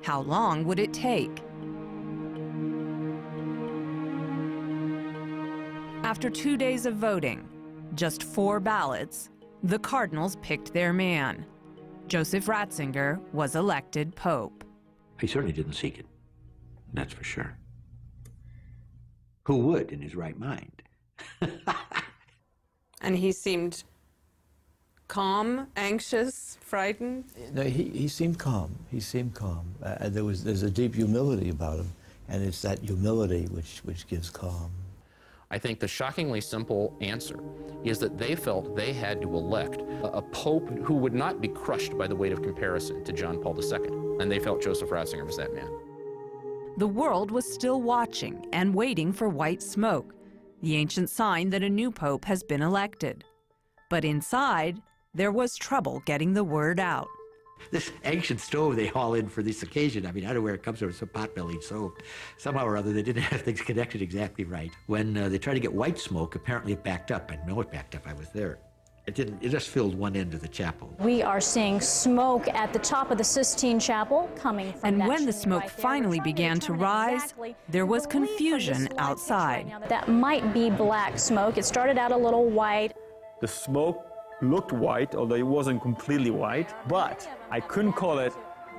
How long would it take? After 2 days of voting, just 4 ballots, the cardinals picked their man. Joseph Ratzinger was elected Pope. He certainly didn't seek it, that's for sure. Who would in his right mind? And he seemed calm, anxious, frightened? No, he seemed calm. He seemed calm. There's a deep humility about him, and it's that humility which gives calm. I think the shockingly simple answer is that they felt they had to elect a pope who would not be crushed by the weight of comparison to John Paul II, and they felt Joseph Ratzinger was that man. The world was still watching and waiting for white smoke, the ancient sign that a new pope has been elected. But inside, there was trouble getting the word out. This ancient stove they haul in for this occasion, I mean, I don't know where it comes from, it's a pot-bellied stove. Somehow or other, they didn't have things connected exactly right. When they tried to get white smoke, apparently it backed up. I know it backed up, I was there. It just filled one end of the chapel. We are seeing smoke at the top of the Sistine Chapel coming from And when the smoke finally began to rise, there was confusion outside. That might be black smoke. It started out a little white. The smoke looked white, although it wasn't completely white, but I couldn't call it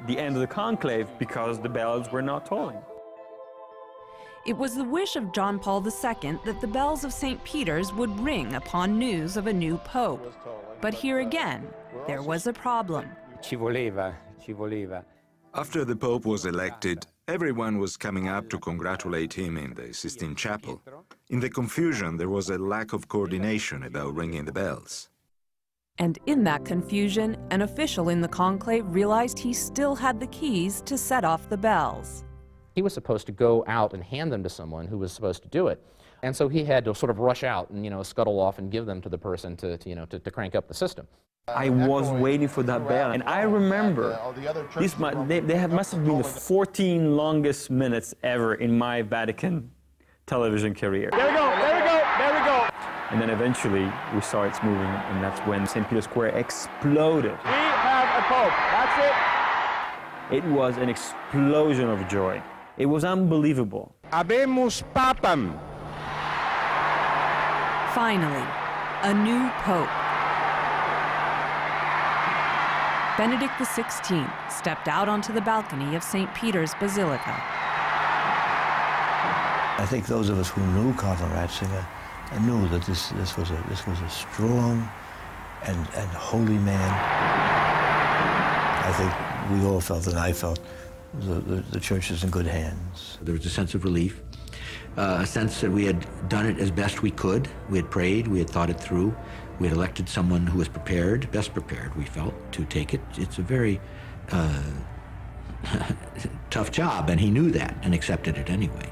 the end of the conclave because the bells were not tolling. It was the wish of John Paul II that the bells of St. Peter's would ring upon news of a new pope. But here again, there was a problem. Ci voleva. After the Pope was elected, everyone was coming up to congratulate him in the Sistine Chapel. In the confusion, there was a lack of coordination about ringing the bells. And in that confusion, an official in the conclave realized he still had the keys to set off the bells. He was supposed to go out and hand them to someone who was supposed to do it. And so he had to sort of rush out and, scuttle off and give them to the person to crank up the system. I was waiting for that bell, and I remember must have been the 14 longest minutes ever in my Vatican television career. There we go, there we go, there we go! And then eventually we saw it's moving, and that's when St. Peter's Square exploded. We have a pope, that's it! It was an explosion of joy. It was unbelievable. Habemus papam. Finally, a new pope. Benedict XVI stepped out onto the balcony of St. Peter's Basilica. I think those of us who knew Cardinal Ratzinger knew that this was a strong and holy man. I think we all felt, and I felt, the church is in good hands. There was a sense of relief, a sense that we had done it as best we could. We had prayed, we had thought it through. We had elected someone who was prepared, best prepared, we felt, to take it. It's a very tough job, and he knew that and accepted it anyway.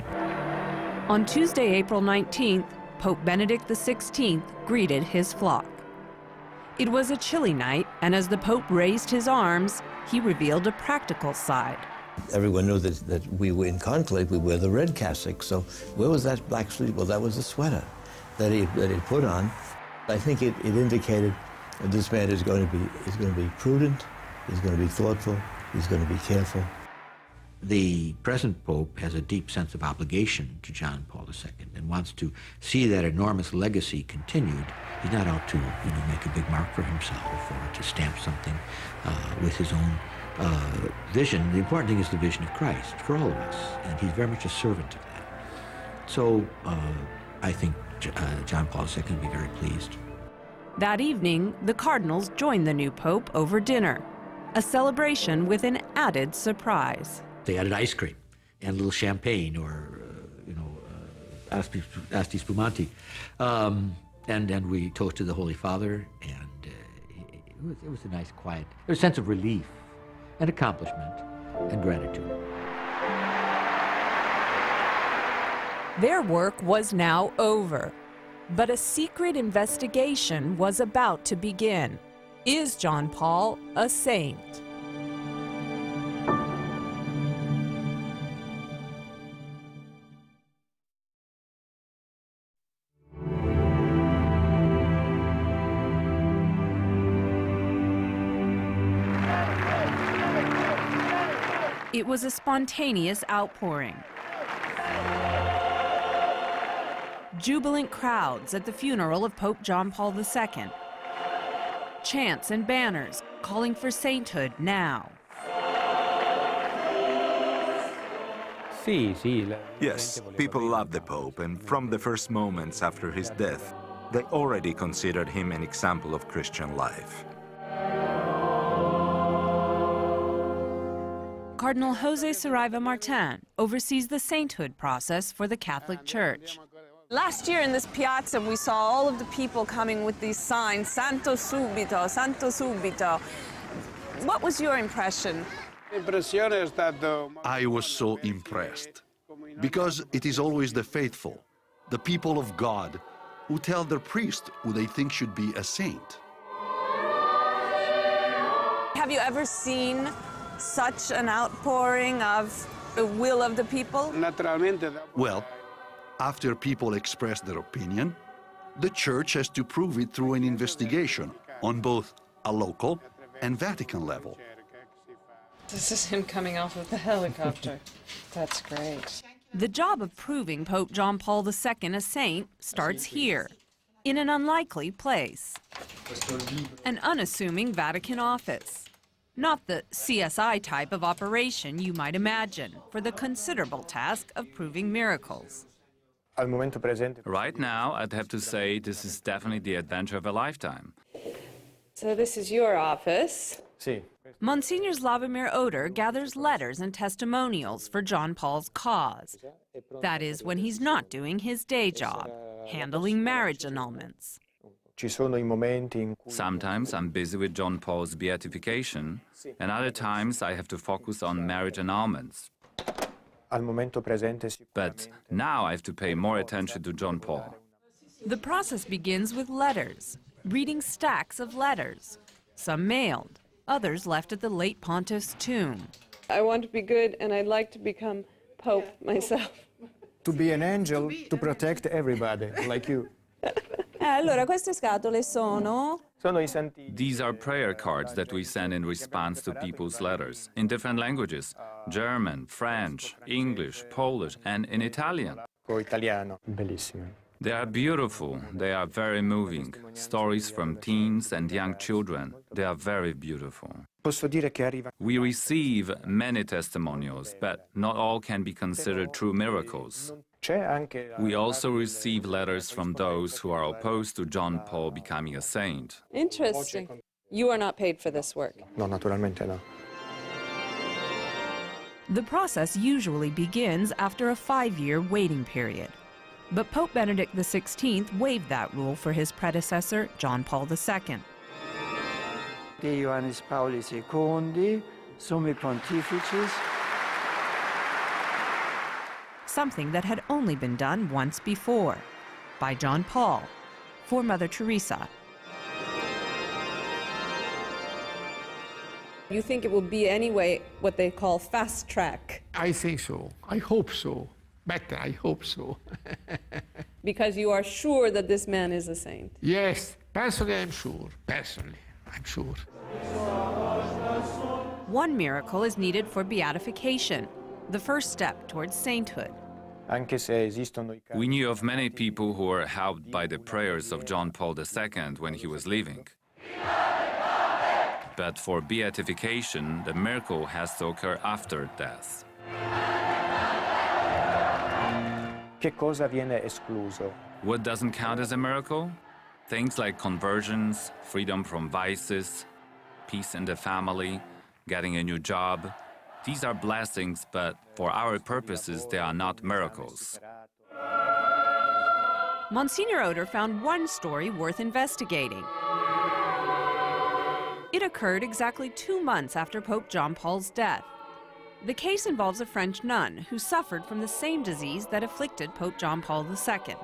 On Tuesday, April 19th, Pope Benedict XVI greeted his flock. It was a chilly night, and as the Pope raised his arms, he revealed a practical side. Everyone knew that we were in conclave, we wear the red cassock, so where was that black sleeve? Well, that was the sweater that he put on. I think it indicated that this man is going to be prudent, he's going to be thoughtful, he's going to be careful. The present Pope has a deep sense of obligation to John Paul II and wants to see that enormous legacy continued. He's not out to, make a big mark for himself or to stamp something with his own vision. The important thing is the vision of Christ for all of us, and he's very much a servant of that. So I think John Paul II will be very pleased. That evening, the cardinals joined the new Pope over dinner, a celebration with an added surprise. They added ice cream and a little champagne or, asti spumante. And we toasted the Holy Father, and it was a nice, quiet, there was a sense of relief and accomplishment and gratitude. Their work was now over, but a secret investigation was about to begin. Is John Paul a saint? It was a spontaneous outpouring. Jubilant crowds at the funeral of Pope John Paul II. Chants and banners calling for sainthood now. Yes, people loved the Pope, and from the first moments after his death, they already considered him an example of Christian life. Cardinal Jose Saraiva Martin oversees the sainthood process for the Catholic Church. Last year in this piazza, we saw all of the people coming with these signs, Santo Subito, Santo Subito. What was your impression? I was so impressed, because it is always the faithful, the people of God, who tell their priest who they think should be a saint. Have you ever seen such an outpouring of the will of the people? Well, after people express their opinion, the Church has to prove it through an investigation on both a local and Vatican level. This is him coming off of the helicopter. That's great. The job of proving Pope John Paul II a saint starts here, in an unlikely place, an unassuming Vatican office. Not the CSI type of operation you might imagine for the considerable task of proving miracles. Right now, I'd have to say this is definitely the adventure of a lifetime. So this is your office. Monsignor Slavomir Oder gathers letters and testimonials for John Paul's cause. That is, when he's not doing his day job, handling marriage annulments. Sometimes I'm busy with John Paul's beatification, and other times I have to focus on marriage annulments. But now I have to pay more attention to John Paul. The process begins with letters, reading stacks of letters, some mailed, others left at the late pontiff's tomb. I want to be good, and I'd like to become Pope myself. To be an angel, to protect everybody, like you. Allora, queste scatole sono... These are prayer cards that we send in response to people's letters, in different languages: German, French, English, Polish, and in Italian. Bellissimo. They are beautiful, they are very moving. Stories from teens and young children, they are very beautiful. We receive many testimonials, but not all can be considered true miracles. We also receive letters from those who are opposed to John Paul becoming a saint. Interesting. You are not paid for this work. No, naturalmente no. The process usually begins after a 5-year waiting period. But Pope Benedict XVI waived that rule for his predecessor, John Paul II. Summi Pontificis. Something that had only been done once before, by John Paul, for Mother Teresa. You think it will be anyway what they call fast track? I think so. I hope so. Better, I hope so. Because you are sure that this man is a saint? Yes, personally I'm sure. Personally, I'm sure. One miracle is needed for beatification, the first step towards sainthood. We knew of many people who were helped by the prayers of John Paul II when he was living. But for beatification, the miracle has to occur after death. Che cosa viene escluso? What doesn't count as a miracle? Things like conversions, freedom from vices, peace in the family, getting a new job. These are blessings, but for our purposes, they are not miracles. Monsignor Oder found one story worth investigating. It occurred exactly 2 months after Pope John Paul's death. The case involves a French nun who suffered from the same disease that afflicted Pope John Paul II.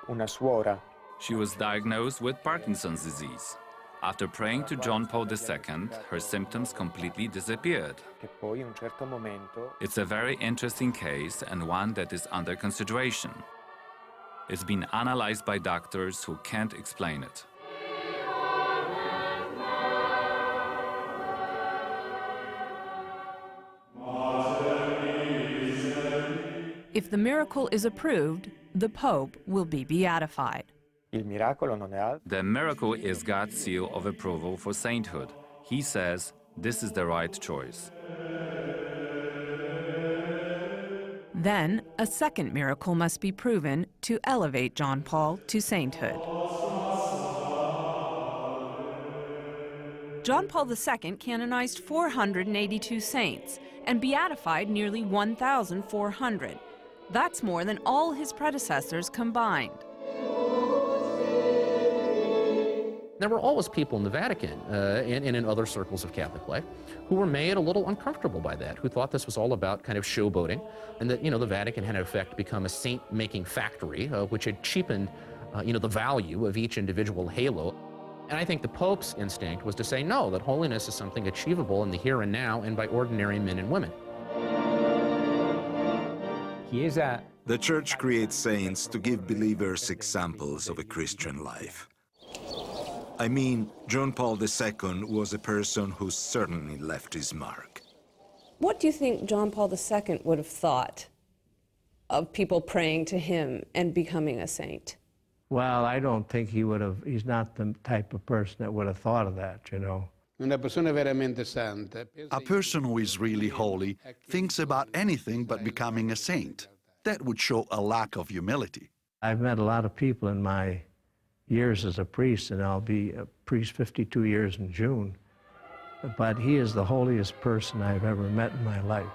Una suora. She was diagnosed with Parkinson's disease. After praying to John Paul II, her symptoms completely disappeared. It's a very interesting case and one that is under consideration. It's been analyzed by doctors who can't explain it. If the miracle is approved, the Pope will be beatified. The miracle is God's seal of approval for sainthood. He says this is the right choice. Then, a second miracle must be proven to elevate John Paul to sainthood. John Paul II canonized 482 saints and beatified nearly 1,400. That's more than all his predecessors combined. There were always people in the Vatican and in other circles of Catholic life who were made a little uncomfortable by that, who thought this was all about kind of showboating, and that, the Vatican had in effect become a saint-making factory, which had cheapened, the value of each individual halo. And I think the Pope's instinct was to say, no, that holiness is something achievable in the here and now and by ordinary men and women. The Church creates saints to give believers examples of a Christian life. I mean, John Paul II was a person who certainly left his mark. What do you think John Paul II would have thought of people praying to him and becoming a saint? Well, I don't think he would have, he's not the type of person that would have thought of that, A person who is really holy thinks about anything but becoming a saint. That would show a lack of humility. I've met a lot of people in my years as a priest, and I'll be a priest 52 years in June, but he is the holiest person I've ever met in my life.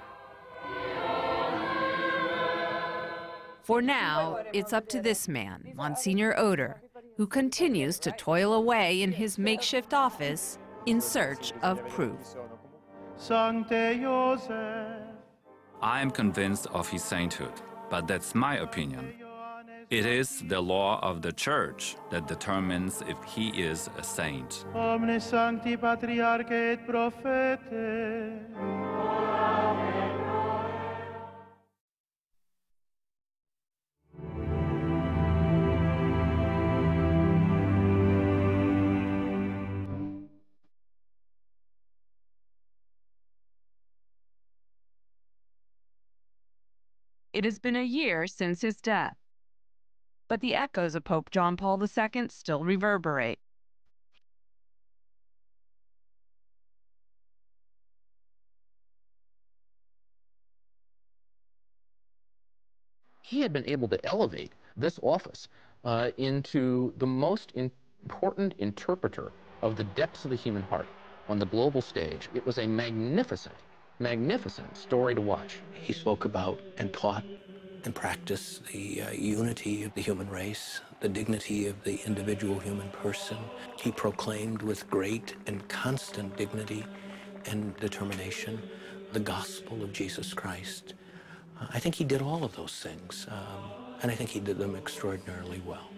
For now, it's up to this man, Monsignor Oder, who continues to toil away in his makeshift office in search of proof. I am convinced of his sainthood, but that's my opinion. It is the law of the Church that determines if he is a saint. Omne sancti patriarche et prophete. It has been a year since his death, but the echoes of Pope John Paul II still reverberate. He had been able to elevate this office into the most important interpreter of the depths of the human heart on the global stage. It was a magnificent story to watch. He spoke about and taught and practiced the unity of the human race, the dignity of the individual human person. He proclaimed with great and constant dignity and determination the gospel of Jesus Christ. I think he did all of those things, and I think he did them extraordinarily well.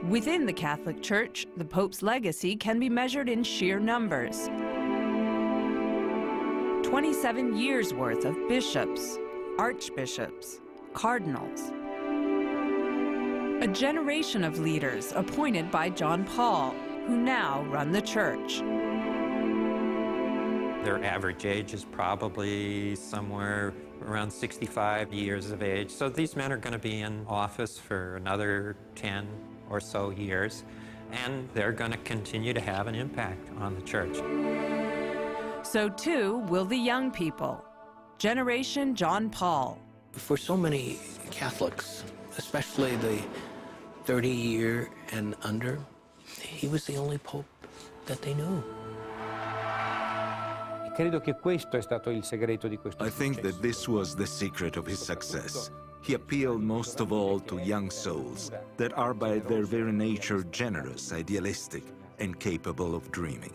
Within the Catholic Church, the Pope's legacy can be measured in sheer numbers. 27 years' worth of bishops, archbishops, cardinals. A generation of leaders appointed by John Paul, who now run the Church. Their average age is probably somewhere around 65 years of age. So these men are going to be in office for another 10 or so years, and they're going to continue to have an impact on the Church. So too will the young people. Generation John Paul. For so many Catholics, especially the 30-year and under, he was the only Pope that they knew. Credo che questo è stato il segreto di questo I think that this was the secret of his success. He appealed most of all to young souls that are by their very nature generous, idealistic, and capable of dreaming.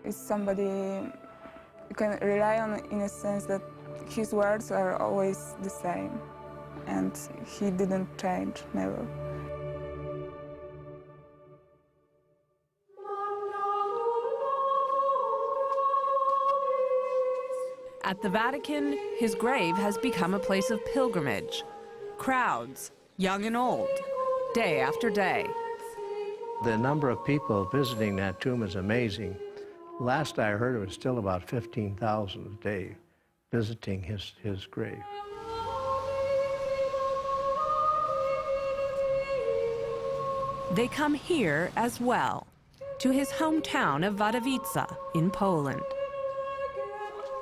It's somebody you can rely on in a sense that his words are always the same, and he didn't change, never. At the Vatican, his grave has become a place of pilgrimage. Crowds, young and old, day after day. The number of people visiting that tomb is amazing. Last I heard, it was still about 15,000 a day visiting his grave. They come here as well, to his hometown of Wadowice in Poland.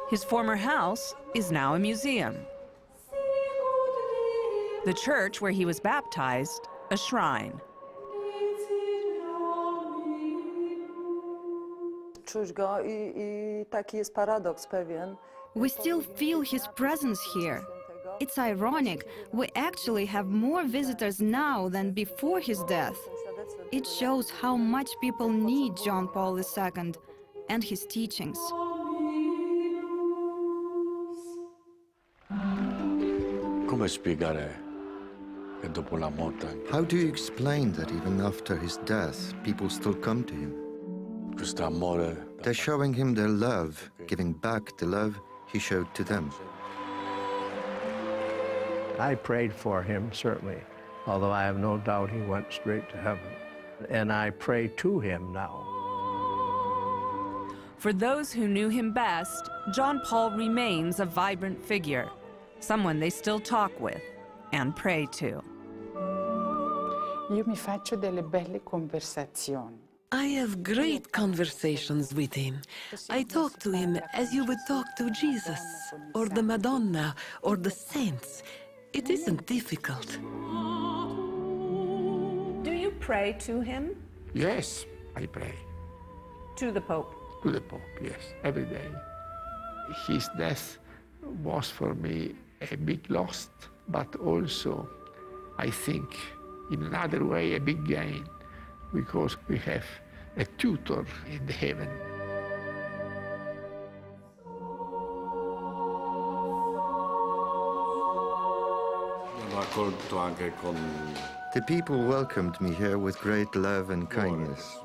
His former house is now a museum. The church where he was baptized, a shrine. We still feel his presence here. It's ironic, we actually have more visitors now than before his death. It shows how much people need John Paul II and his teachings. How do you explain that even after his death, people still come to him? They're showing him their love, giving back the love he showed to them. I prayed for him, certainly, although I have no doubt he went straight to heaven. And I pray to him now. For those who knew him best, John Paul remains a vibrant figure, someone they still talk with and pray to. Io mi faccio delle belle conversazioni. I have great conversations with him. I talk to him as you would talk to Jesus, or the Madonna, or the saints. It isn't difficult. Do you pray to him? Yes, I pray. To the Pope? To the Pope, yes, every day. His death was for me a big loss, but also, I think, in another way, a big gain, because we have a tutor in heaven. The people welcomed me here with great love and kindness.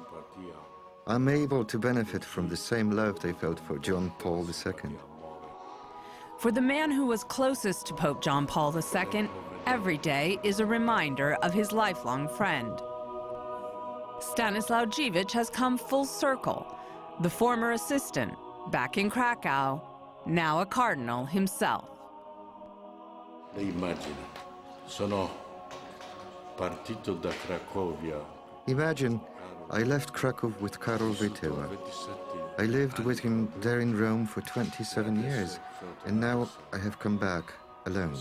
I'm able to benefit from the same love they felt for John Paul II. For the man who was closest to Pope John Paul II, every day is a reminder of his lifelong friend. Stanislaw Dziwisz has come full circle, the former assistant, back in Krakow, now a cardinal himself. Imagine, I left Krakow with Karol Wojtyła. I lived with him there in Rome for 27 years, and now I have come back alone.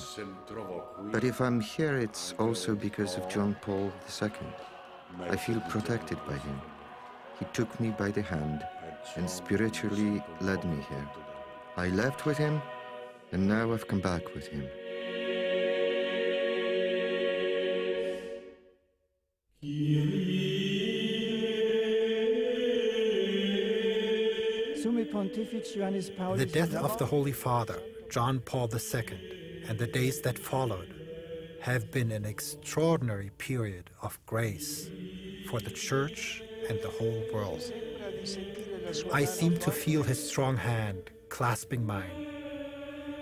But if I'm here, it's also because of John Paul II. I feel protected by him. He took me by the hand and spiritually led me here. I left with him, and now I've come back with him. The death of the Holy Father, John Paul II, and the days that followed have been an extraordinary period of grace for the Church and the whole world. I seem to feel his strong hand clasping mine.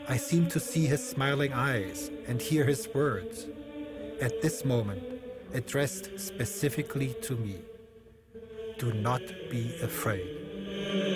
I seem to see his smiling eyes and hear his words, at this moment addressed specifically to me. Do not be afraid.